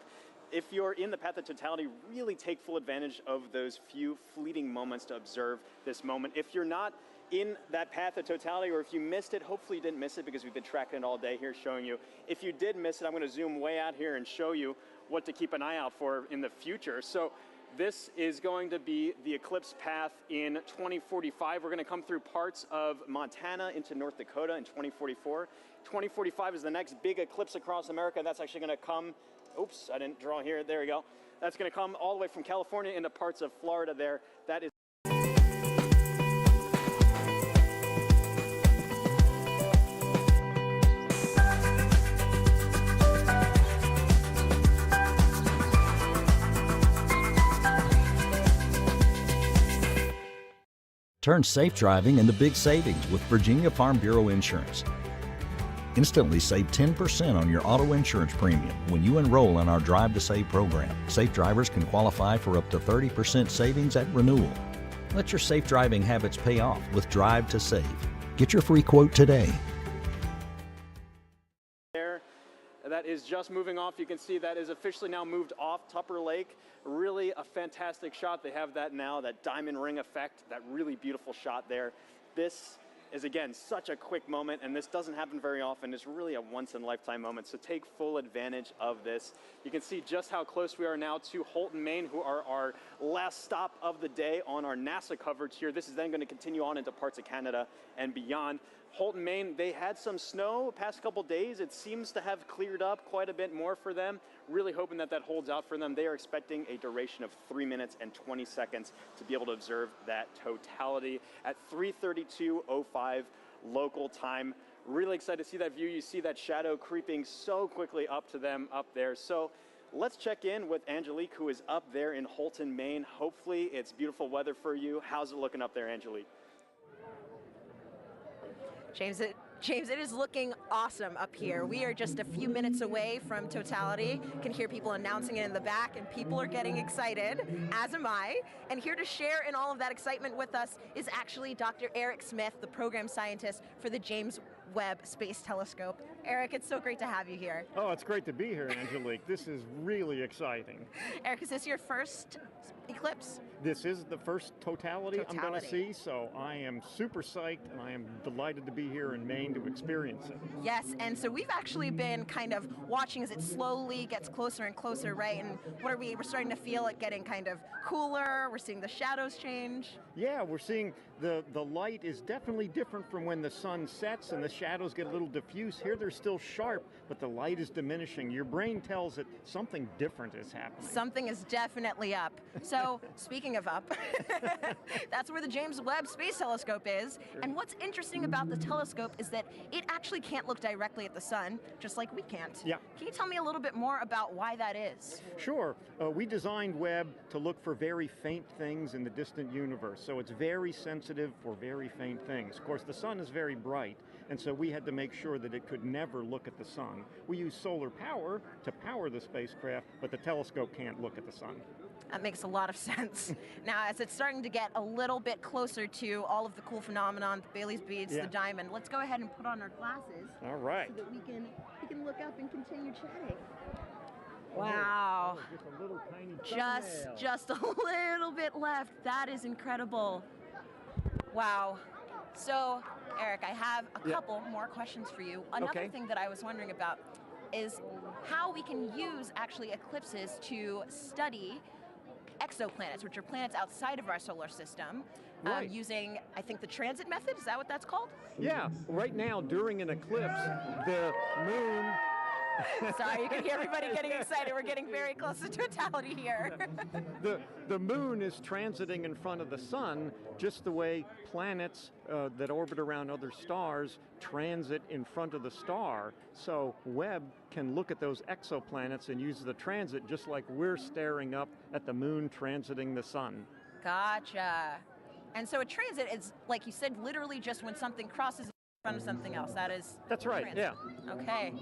if you're in the path of totality, really take full advantage of those few fleeting moments to observe this moment. If you're not in that path of totality, or if you missed it, hopefully you didn't miss it because we've been tracking it all day here showing you. If you did miss it, I'm going to zoom way out here and show you what to keep an eye out for in the future. So this is going to be the Eclipse path in 2045. We're going to come through parts of Montana into North Dakota in 2044. 2045 is the next big eclipse across America. That's actually going to come, oops, I didn't draw here, there we go. That's going to come all the way from California into parts of Florida there. That is Turn safe driving into big savings with Virginia Farm Bureau Insurance. Instantly save 10% on your auto insurance premium when you enroll in our Drive to Save program. Safe drivers can qualify for up to 30% savings at renewal. Let your safe driving habits pay off with Drive to Save. Get your free quote today. there. That is just moving off. You can see that is officially now moved off Tupper Lake. Really a fantastic shot. They have that now, that diamond ring effect, that really beautiful shot there. This is, again, such a quick moment, and this doesn't happen very often. It's really a once-in-a-lifetime moment, so take full advantage of this. You can see just how close we are now to Holton, Maine, who are our last stop of the day on our NASA coverage here. This is then going to continue on into parts of Canada and beyond. Holton, Maine, they had some snow past couple days. It seems to have cleared up quite a bit more for them. Really hoping that that holds out for them. They are expecting a duration of 3 minutes and 20 seconds to be able to observe that totality at 3:32:05 local time. Really excited to see that view. You see that shadow creeping so quickly up to them up there. So let's check in with Angelique, who is up there in Holton, Maine. Hopefully it's beautiful weather for you. How's it looking up there, Angelique? James, it is looking awesome up here. We are just a few minutes away from totality. Can hear people announcing it in the back, and people are getting excited, as am I. And here to share in all of that excitement with us is actually Dr. Eric Smith, the program scientist for the James Webb Space Telescope. Eric, it's so great to have you here. Oh, it's great to be here, Angelique. This is really exciting. Eric, is this your first eclipse? This is the first totality I'm going to see, so I am super psyched, and I am delighted to be here in Maine to experience it. Yes, and so we've actually been kind of watching as it slowly gets closer and closer, right? And what are we're starting to feel it getting kind of cooler. We're seeing the shadows change. Yeah, we're seeing the light is definitely different from when the sun sets and the shadows get a little diffuse. Here they're still sharp, but the light is diminishing. Your brain tells it something different is happening. Something is definitely up. So, speaking of up, that's where the James Webb Space Telescope is. And what's interesting about the telescope is that it actually can't look directly at the sun, just like we can't. Yeah. Can you tell me a little bit more about why that is? Sure. We designed Webb to look for very faint things in the distant universe, so it's very sensitive for very faint things. Of course, the sun is very bright, and so we had to make sure that it could never look at the sun. We use solar power to power the spacecraft, but the telescope can't look at the sun. That makes a lot of sense. Now, as it's starting to get a little bit closer to all of the cool phenomenon, the Bailey's beads, the diamond, let's go ahead and put on our glasses. All right. So that we can look up and continue chatting. Wow. Oh, just a little tiny Just a little bit left. That is incredible. Wow. So, Eric, I have a couple more questions for you. Another thing that I was wondering about is how we can use actually eclipses to study exoplanets, which are planets outside of our solar system, using, I think, the transit method. Is that what that's called? Yeah. Right now, during an eclipse, the moon... Sorry, you can hear everybody getting excited. We're getting very close to totality here. The moon is transiting in front of the sun just the way planets that orbit around other stars transit in front of the star. So Webb can look at those exoplanets and use the transit just like we're staring up at the moon transiting the sun. Gotcha. And so a transit is, like you said, literally just when something crosses in front of something else. That's right, transit. yeah. Okay.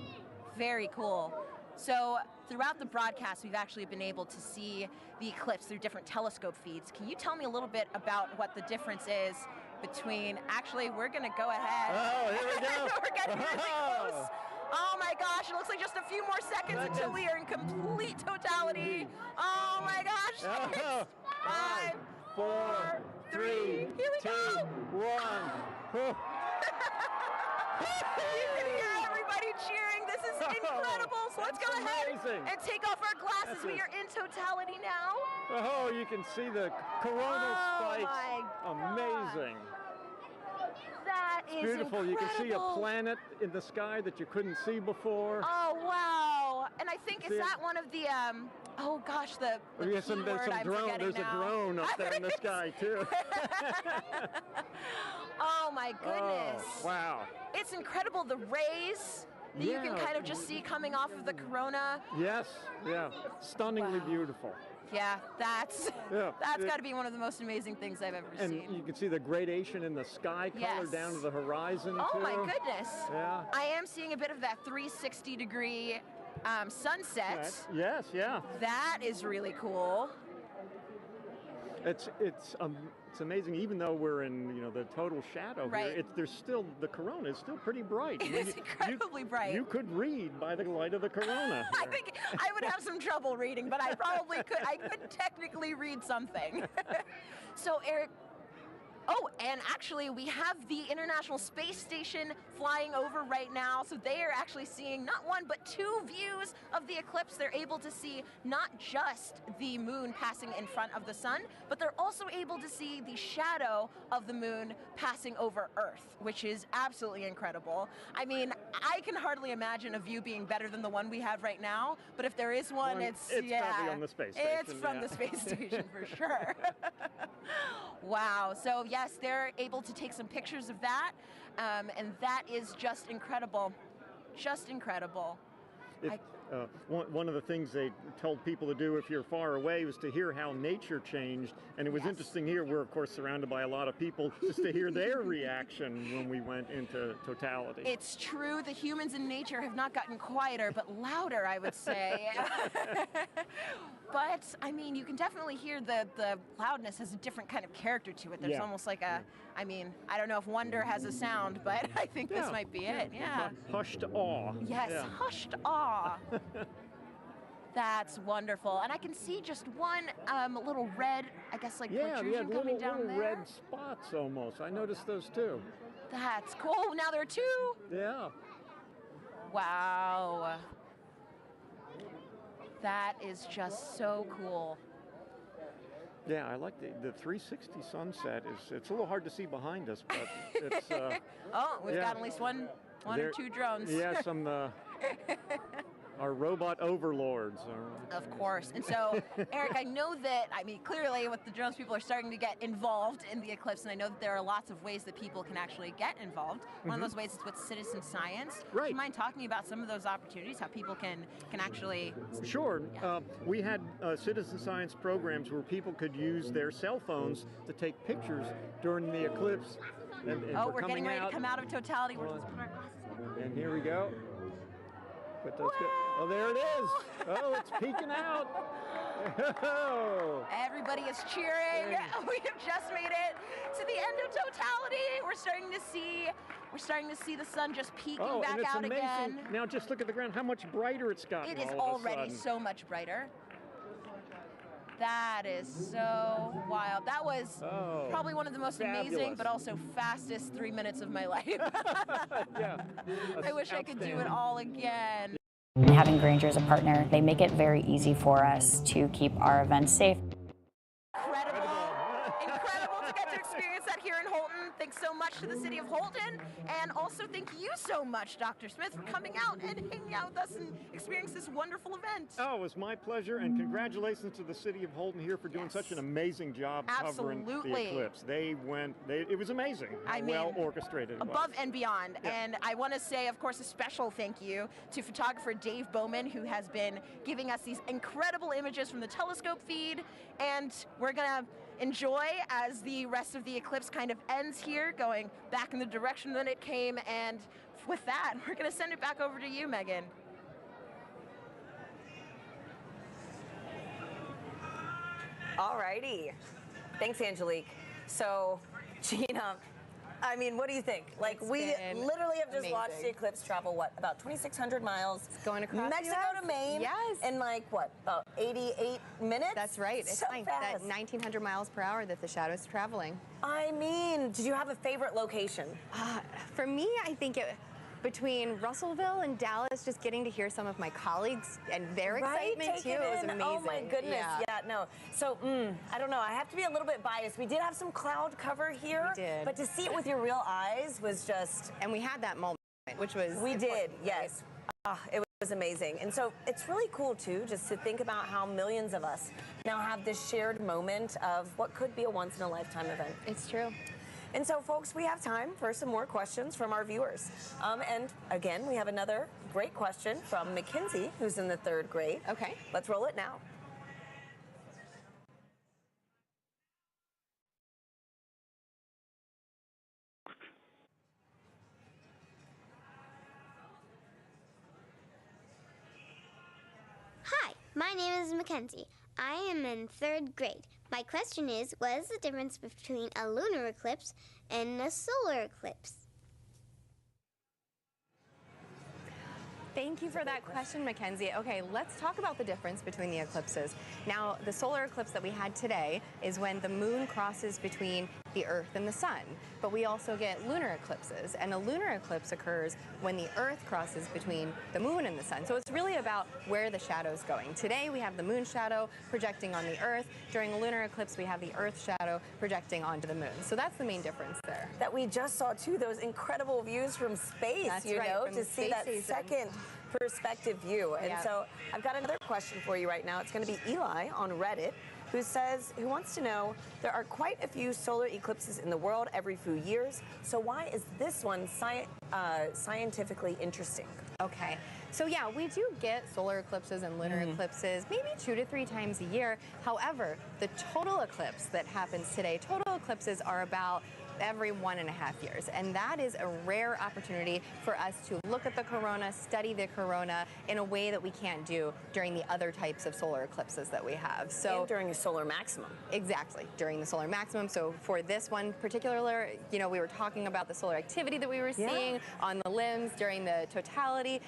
Very cool. So throughout the broadcast, we've actually been able to see the eclipse through different telescope feeds. Can you tell me a little bit about what the difference is between, actually, we're going to go ahead. Oh, here we go. We're getting really close. Oh my gosh, it looks like just a few more seconds until we are in complete totality. Oh my gosh. 5, 4, 3, here we go. 1. You can hear everybody cheering. This is incredible. So let's go ahead and take off our glasses. We are in totality now. Oh, you can see the coronal spikes. Amazing. That is beautiful. Incredible. You can see a planet in the sky that you couldn't see before. Oh, wow. And I think, is that one of the, oh gosh, the there's some drone. There's a drone up there in the sky, too. Oh, my goodness. Oh, wow. It's incredible. The rays that you can kind of just see coming off of the corona. Yes, yeah. Stunningly beautiful. Yeah, that's Yeah. got to be one of the most amazing things I've ever And seen. you can see the gradation in the sky color down to the horizon, Oh, too. my goodness. Yeah. I am seeing a bit of that 360-degree sunset. Yes, yeah. That is really cool. It's amazing. Even though we're in the total shadow here, there's still the corona is still pretty bright. It's incredibly bright. You could read by the light of the corona. I think I would have some trouble reading, but I probably could. I could technically read something. So Eric. Oh, and actually we have the International Space Station flying over right now, so they are actually seeing not one but two views of the eclipse. They're able to see not just the moon passing in front of the sun, but they're also able to see the shadow of the moon passing over Earth, which is absolutely incredible. I mean, I can hardly imagine a view being better than the one we have right now, but if there is one, it's probably on the space station. It's from the space station for sure. Wow. So yes, they're able to take some pictures of that, and that is just incredible. Just incredible. One of the things they told people to do if you're far away was to hear how nature changed. And it was interesting here. We're, of course, surrounded by a lot of people just to hear their reaction when we went into totality. It's true. The humans in nature have not gotten quieter, but louder, I would say. But, I mean, you can definitely hear the loudness has a different kind of character to it. There's almost like a, I mean, I don't know if wonder has a sound, but I think this might be it. Yeah. Hushed awe. Yes, hushed awe. That's wonderful. And I can see just one little red, I guess, like protrusion coming down little there. red spots almost. I noticed those too. That's cool. Now there are two. Yeah. Wow. That is just so cool. Yeah, I like the 360 sunset. It's a little hard to see behind us, but it's. Oh, we've got at least one or two drones. Yeah, some. Our robot overlords. Of course. And so, Eric, I know that, I mean, clearly with the drones, people are starting to get involved in the eclipse, and I know that there are lots of ways that people can actually get involved. One of those ways is with citizen science. Right. Do you mind talking about some of those opportunities, how people can actually... Sure. We had citizen science programs where people could use their cell phones to take pictures during the eclipse. And we're getting ready to come out of totality. We're just put our glasses on. And here we go. Oh, there it is. Oh, it's peeking out. Everybody is cheering. We have just made it to the end of totality. We're starting to see the sun just peeking back and it's out amazing. again. Now just look at the ground, how much brighter it's gotten. It is already so much brighter. That is so wild. That was probably one of the most amazing, but also fastest 3 minutes of my life. I wish I could do it all again. Having Granger as a partner, they make it very easy for us to keep our events safe. Incredible to get to experience that here in Holton. Thanks so much to the city of Holton, and also thank you so much, Dr. Smith, for coming out and hanging out with us and experiencing this wonderful event. Oh, it was my pleasure, and congratulations to the city of Holton here for doing such an amazing job covering the eclipse. It was amazing how well orchestrated it was. Above and beyond. And I want to say, of course, a special thank you to photographer Dave Bowman, who has been giving us these incredible images from the telescope feed, and we're going to enjoy as the rest of the eclipse kind of ends here, going back in the direction that it came. And with that, we're going to send it back over to you, Megan. All righty. Thanks, Angelique. So, Gina, I mean, what do you think? Like, we literally have just watched the eclipse travel, what, about 2,600 miles? It's going across Mexico to Maine. Yes. In like, what, about 88 minutes? That's right. It's so like fast. that 1,900 miles per hour that the shadow's traveling. I mean, did you have a favorite location? For me, I think between Russellville and Dallas, just getting to hear some of my colleagues and their excitement Take too it was in. amazing. Oh my goodness, yeah, no. So, I don't know, I have to be a little bit biased. We did have some cloud cover here, We did. but to see it with your real eyes was just... And we had that moment, which was We did, important, yes. It was amazing. And so it's really cool too, just to think about how millions of us now have this shared moment of what could be a once-in-a-lifetime event. It's true. And so, folks, we have time for some more questions from our viewers. And again, we have another great question from Mackenzie, who's in the 3rd grade. Okay. Let's roll it now. Hi, my name is Mackenzie. I am in 3rd grade. My question is, what is the difference between a lunar eclipse and a solar eclipse? Thank you for that question, Mackenzie. Okay, let's talk about the difference between the eclipses. Now, the solar eclipse that we had today is when the moon crosses between the Earth and the sun. But we also get lunar eclipses, and a lunar eclipse occurs when the Earth crosses between the moon and the sun. So it's really about where the shadow's going. Today, we have the moon shadow projecting on the Earth. During a lunar eclipse, we have the Earth shadow projecting onto the moon. So that's the main difference there. That we just saw, too, those incredible views from space, That's you right, know, from to see that space station. second perspective view. And Yeah. so I've got another question for you right now. It's going to be Eli on Reddit, who wants to know, there are quite a few solar eclipses in the world every few years, so why is this one scientifically interesting? Okay, so yeah, we do get solar eclipses and lunar eclipses maybe 2 to 3 times a year. However, the total eclipse that happens today, total eclipses are about every 1.5 years. And that is a rare opportunity for us to look at the corona, study the corona in a way that we can't do during the other types of solar eclipses that we have. So and during a solar maximum. Exactly, during the solar maximum. So for this one particular, you know, we were talking about the solar activity that we were seeing on the limbs during the totality.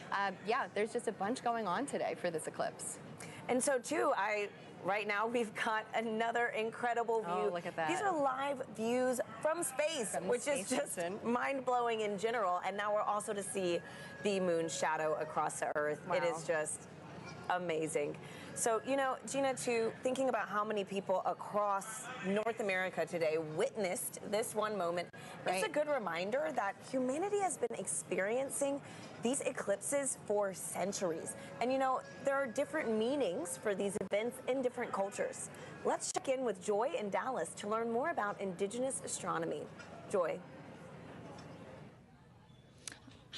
Yeah, there's just a bunch going on today for this eclipse. And so too, right now we've got another incredible view. Oh, look at that. These are live views from space, which is just mind-blowing in general. And now we're also to see the moon shadow across the Earth. Wow. It is just amazing. So, you know, Gina, too, thinking about how many people across North America today witnessed this one moment, it's a good reminder that humanity has been experiencing these eclipses for centuries. And, you know, there are different meanings for these events in different cultures. Let's check in with Joy in Dallas to learn more about indigenous astronomy. Joy.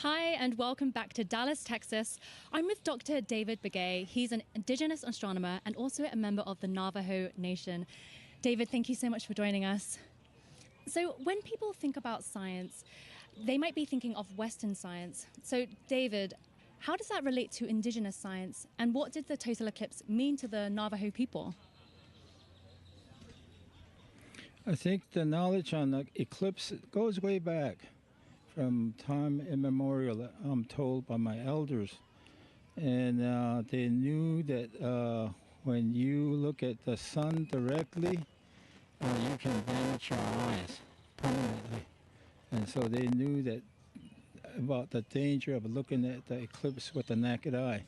Hi, and welcome back to Dallas, Texas. I'm with Dr. David Begay. He's an indigenous astronomer and also a member of the Navajo Nation. David, thank you so much for joining us. So when people think about science, they might be thinking of Western science. So David, how does that relate to indigenous science, and what did the total eclipse mean to the Navajo people? I think the knowledge on the eclipse goes way back. From time immemorial, I'm told by my elders. And they knew that when you look at the sun directly, you can damage your eyes permanently. And so they knew that about the danger of looking at the eclipse with the naked eye.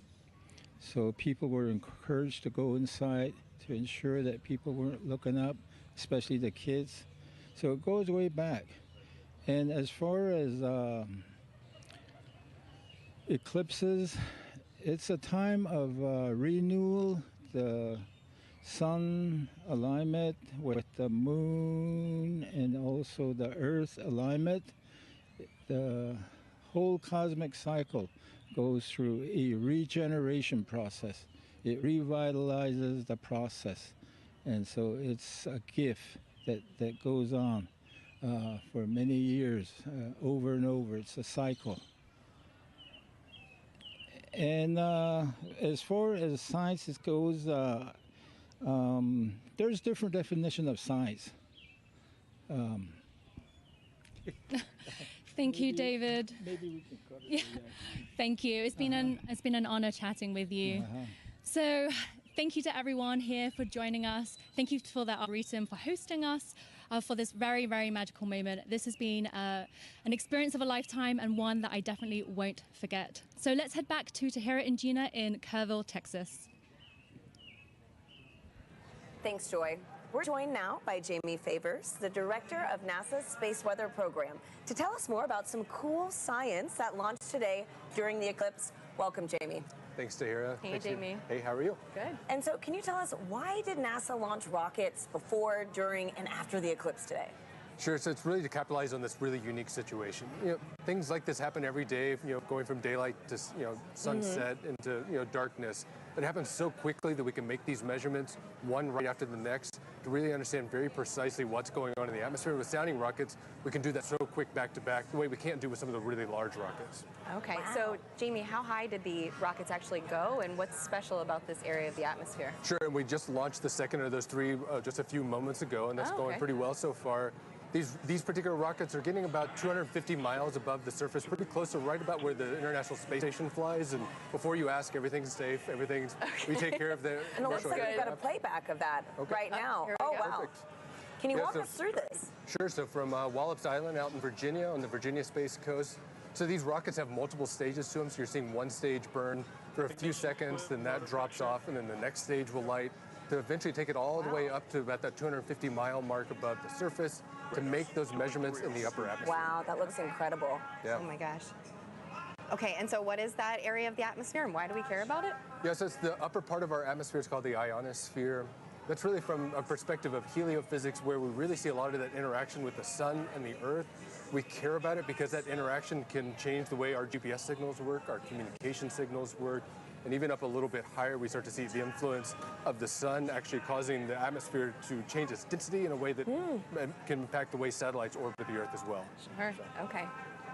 So people were encouraged to go inside to ensure that people weren't looking up, especially the kids. So it goes way back. And as far as eclipses, it's a time of renewal, the sun alignment with the moon and also the earth alignment. The whole cosmic cycle goes through a regeneration process. It revitalizes the process. And so it's a gift that goes on. For many years, over and over. It's a cycle. And as far as science goes, there's different definition of science. Thank you, David. Maybe we can cut it. Yeah. Thank you. It's been an honor chatting with you. So thank you to everyone here for joining us. Thank you for the Arboretum for hosting us for this very, very magical moment. This has been an experience of a lifetime and one that I definitely won't forget. So let's head back to Tahira and Gina in Kerrville, Texas. Thanks, Joy. We're joined now by Jamie Favors, the director of NASA's Space Weather Program, to tell us more about some cool science that launched today during the eclipse. Welcome, Jamie. Thanks, Tahira. Hey, Thanks, Jamie. Hey, how are you? Good. And so can you tell us, why did NASA launch rockets before, during, and after the eclipse today? Sure, so it's really to capitalize on this really unique situation. Things like this happen every day, going from daylight to, sunset into, darkness. But it happens so quickly that we can make these measurements, one right after the next, to really understand very precisely what's going on in the atmosphere. With sounding rockets, we can do that so quick back to back, the way we can't do with some of the really large rockets. Okay, so Jamie, how high did the rockets actually go, and what's special about this area of the atmosphere? Sure, and we just launched the second of those three just a few moments ago, and that's going pretty well so far. These particular rockets are getting about 250 miles above the surface, pretty close to right about where the International Space Station flies. And before you ask, everything's safe. We take care of the. And it looks like we've got a playback of that right now. Oh, wow. Perfect. Can you walk us through this? Sure. So from Wallops Island out in Virginia on the Virginia Space Coast. So these rockets have multiple stages to them. So you're seeing one stage burn for a few seconds, then that drops off, and then the next stage will light to eventually take it all the way up to about that 250-mile mark above the surface to make those measurements in the upper atmosphere. Wow, that looks incredible. Yeah. Oh my gosh. Okay, and so what is that area of the atmosphere, and why do we care about it? Yeah, so it's the upper part of our atmosphere. It's called the ionosphere. That's really from a perspective of heliophysics, where we really see a lot of that interaction with the sun and the earth. We care about it because that interaction can change the way our GPS signals work, our communication signals work, and even up a little bit higher, we start to see the influence of the sun actually causing the atmosphere to change its density in a way that can impact the way satellites orbit the Earth as well. Sure, okay.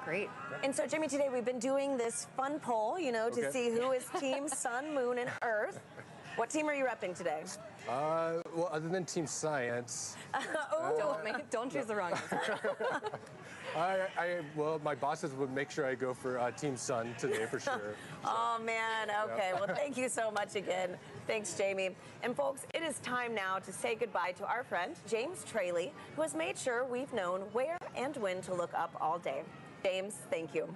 Great. And so, Jamie, today we've been doing this fun poll, to see who is Team Sun, Moon, and Earth. What team are you repping today? Well, other than Team Science. Don't choose the wrong answer. Well, my bosses would make sure I go for Team Sun today for sure. Oh, man. Okay. Well, thank you so much again. Thanks, Jamie. And folks, it is time now to say goodbye to our friend, James Traley, who has made sure we've known where and when to look up all day. James, thank you.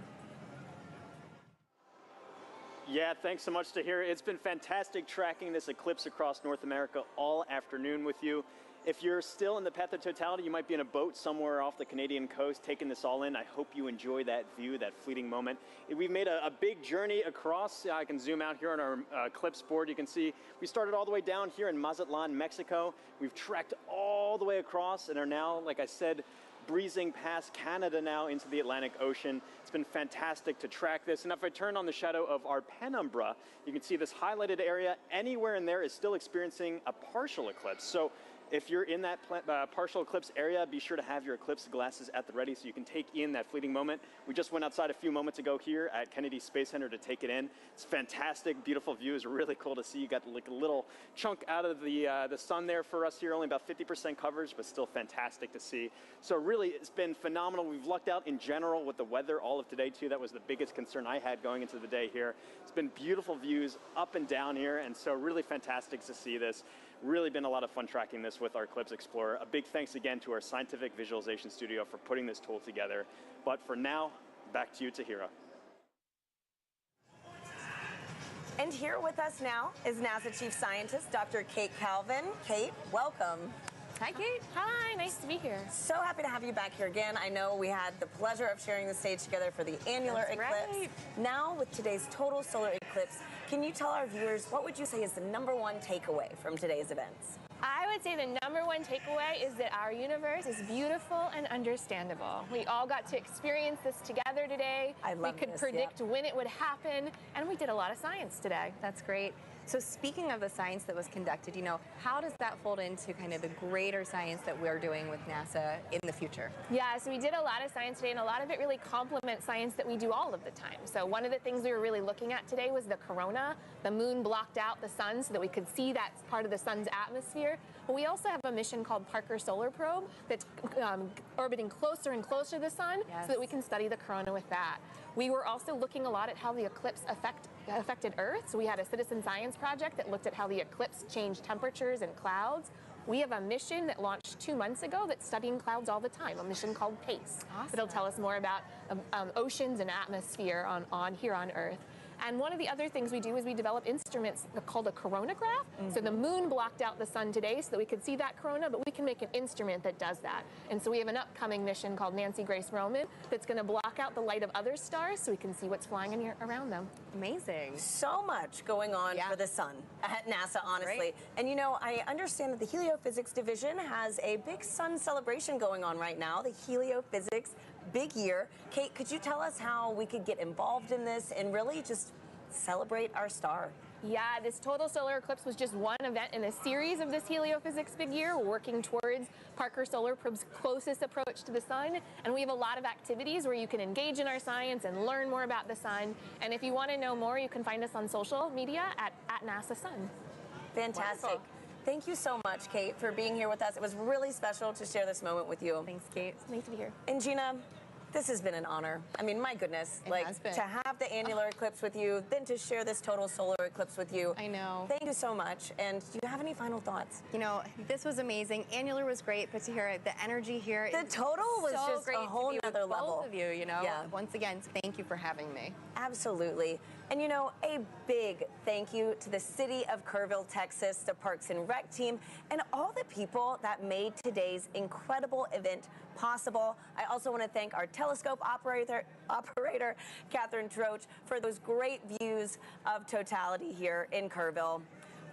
Yeah, thanks so much, Tahira. It's been fantastic tracking this eclipse across North America all afternoon with you. If you're still in the path of totality, you might be in a boat somewhere off the Canadian coast taking this all in. I hope you enjoy that view, that fleeting moment. We've made a big journey across. I can zoom out here on our eclipse board. You can see we started all the way down here in Mazatlan, Mexico. We've trekked all the way across and are now, like I said, breezing past Canada now into the Atlantic Ocean. It's been fantastic to track this. And if I turn on the shadow of our penumbra, you can see this highlighted area. Anywhere in there is still experiencing a partial eclipse. So if you're in that partial eclipse area, be sure to have your eclipse glasses at the ready so you can take in that fleeting moment. We just went outside a few moments ago here at Kennedy Space Center to take it in. It's fantastic, beautiful view. It's really cool to see. You got like a little chunk out of the sun there for us here, only about 50% coverage, but still fantastic to see. So really, it's been phenomenal. We've lucked out in general with the weather all of today too. That was the biggest concern I had going into the day here. It's been beautiful views up and down here, and so really fantastic to see this. Really been a lot of fun tracking this with our Eclipse Explorer. A big thanks again to our scientific visualization studio for putting this tool together. But for now, back to you, Tahira. And here with us now is NASA Chief Scientist, Dr. Kate Calvin. Kate, welcome. Hi, Kate. Hi, nice to be here. So happy to have you back here again. I know we had the pleasure of sharing the stage together for the annular eclipse. Right. Now, with today's total solar eclipse, can you tell our viewers what would you say is the #1 takeaway from today's events? I would say the #1 takeaway is that our universe is beautiful and understandable. We all got to experience this together today. We could predict when it would happen, and we did a lot of science today. That's great. So speaking of the science that was conducted, how does that fold into kind of the greater science that we're doing with NASA in the future? Yeah, so we did a lot of science today, and a lot of it really complements science that we do all of the time. So one of the things we were really looking at today was the corona. The moon blocked out the sun so that we could see that part of the sun's atmosphere. But we also have a mission called Parker Solar Probe that's orbiting closer and closer to the sun so that we can study the corona with that. We were also looking a lot at how the eclipse affected Earth. So we had a citizen science project that looked at how the eclipse changed temperatures and clouds. We have a mission that launched 2 months ago that's studying clouds all the time, a mission called PACE. Awesome. That'll tell us more about oceans and atmosphere on here on Earth. And one of the other things we do is we develop instruments called a coronagraph. So the moon blocked out the sun today so that we could see that corona, but we can make an instrument that does that. And so we have an upcoming mission called Nancy Grace Roman that's going to block out the light of other stars so we can see what's flying in here around them. Amazing. So much going on for the sun at NASA, honestly. Right. And you know, I understand that the Heliophysics division has a big sun celebration going on right now, the Heliophysics Big Year. Kate, could you tell us how we could get involved in this and really just celebrate our star? Yeah, this total solar eclipse was just one event in a series of this Heliophysics Big Year. We're working towards Parker Solar Probe's closest approach to the sun, and we have a lot of activities where you can engage in our science and learn more about the sun. And if you want to know more, you can find us on social media at NASA Sun. Fantastic. Wonderful. Thank you so much, Kate, for being here with us. It was really special to share this moment with you. Thanks, Kate. It's nice to be here. And Gina, this has been an honor. I mean, my goodness, It has been. to have the annular eclipse with you, then to share this total solar eclipse with you. I know. Thank you so much. And do you have any final thoughts? You know, this was amazing. Annular was great, but to hear the energy here, The total was so just great a whole to be nother with level. both of you. You know, Yeah. once again, thank you for having me. Absolutely. And you know, a big thank you to the city of Kerrville, Texas, the Parks and Rec team, and all the people that made today's incredible event possible. I also want to thank our telescope operator Catherine Troach, for those great views of totality here in Kerrville.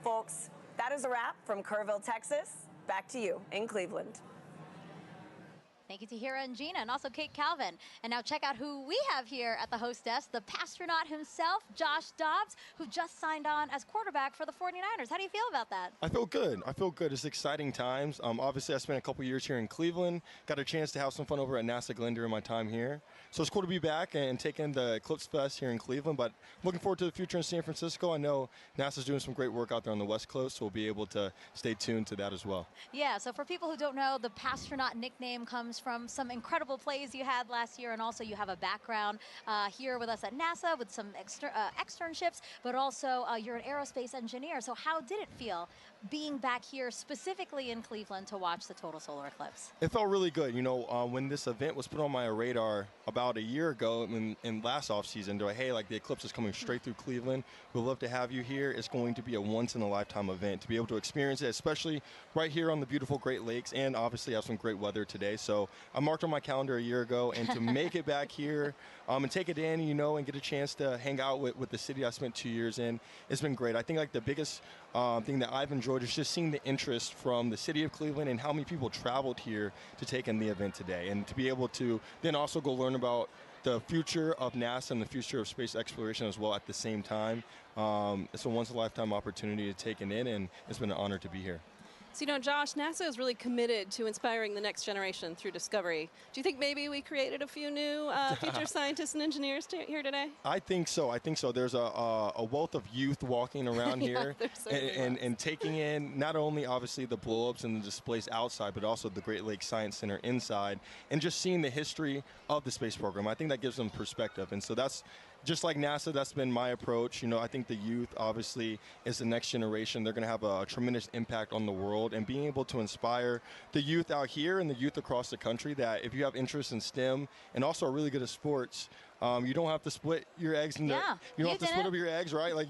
Folks, that is a wrap from Kerrville, Texas. Back to you in Cleveland. Thank you to Hira and Gina, and also Kate Calvin. And now check out who we have here at the host desk, the Pastronaut himself, Josh Dobbs, who just signed on as quarterback for the 49ers. How do you feel about that? I feel good. I feel good. It's exciting times. Obviously, I spent a couple years here in Cleveland. Got a chance to have some fun over at NASA Glenn during my time here. So it's cool to be back and taking the Eclipse Fest here in Cleveland. But looking forward to the future in San Francisco. I know NASA's doing some great work out there on the West Coast, so we'll be able to stay tuned to that as well. Yeah, so for people who don't know, the Pastronaut nickname comes from some incredible plays you had last year, and also you have a background here with us at NASA with some externships, but also you're an aerospace engineer. So how did it feel being back here specifically in Cleveland to watch the total solar eclipse? It felt really good. You know, when this event was put on my radar about a year ago in last off season, they're like, hey, like the eclipse is coming straight through Cleveland. We'd love to have you here. It's going to be a once in a lifetime event to be able to experience it, especially right here on the beautiful Great Lakes, and obviously have some great weather today. So I marked on my calendar a year ago, and to make it back here and take it in, you know, and get a chance to hang out with the city I spent 2 years in, it's been great. I think like the biggest thing that I've enjoyed is just seeing the interest from the city of Cleveland and how many people traveled here to take in the event today, and to be able to then also go learn about the future of NASA and the future of space exploration as well at the same time. It's a once-in-a-lifetime opportunity to take it in, and it's been an honor to be here. So, you know, Josh, NASA is really committed to inspiring the next generation through discovery. Do you think maybe we created a few new future scientists and engineers here today? I think so. I think so. There's a wealth of youth walking around here and taking in not only obviously the blow-ups and the displays outside, but also the Great Lakes Science Center inside, and just seeing the history of the space program. I think that gives them perspective. And so that's just like NASA, that's been my approach. You know, I think the youth obviously is the next generation. They're going to have a tremendous impact on the world, and being able to inspire the youth out here and the youth across the country that if you have interest in STEM and also are really good at sports, you don't have to split your eggs in you don't have to split up your eggs, right? Like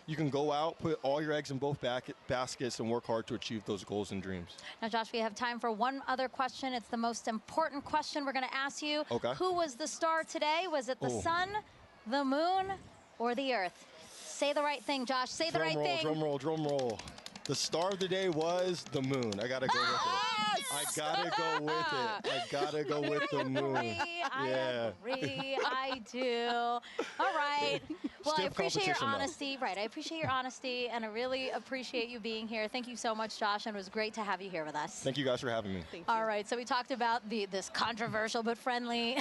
you can go out, put all your eggs in both baskets and work hard to achieve those goals and dreams. Now, Josh, we have time for one other question. It's the most important question we're going to ask you. Okay. Who was the star today? Was it the sun, the moon, or the earth? Say the right thing, Josh. Say the right thing. Drum roll, drum roll. The star of the day was the moon. I gotta go with it. I gotta go with it. I gotta go with the moon. I agree. I do. All right. Well, I appreciate your honesty. Right. I appreciate your honesty, and I really appreciate you being here. Thank you so much, Josh, and it was great to have you here with us. Thank you guys for having me. All right. So we talked about this controversial but friendly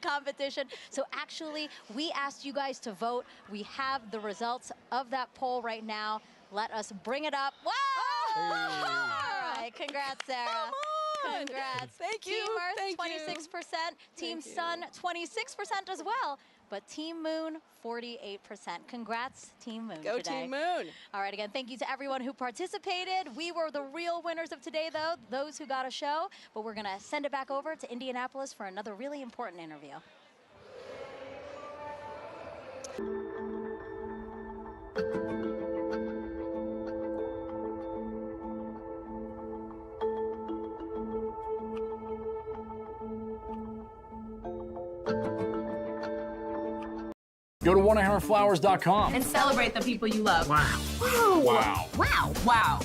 competition. So actually, we asked you guys to vote. We have the results of that poll right now. Let us bring it up. Whoa! All right. Congrats, Sarah. Come on. Congrats. Thank Team you. Earth, Thank 26%. Team Thank you. Sun, 26% as well. But Team Moon, 48%. Congrats, Team Moon. Go today. Team Moon. All right, again, thank you to everyone who participated. We were the real winners of today, though, those who got a show. But we're going to send it back over to Indianapolis for another really important interview. Go to 1-800-Flowers.com and celebrate the people you love. Wow. Wow. Wow. Wow. Wow.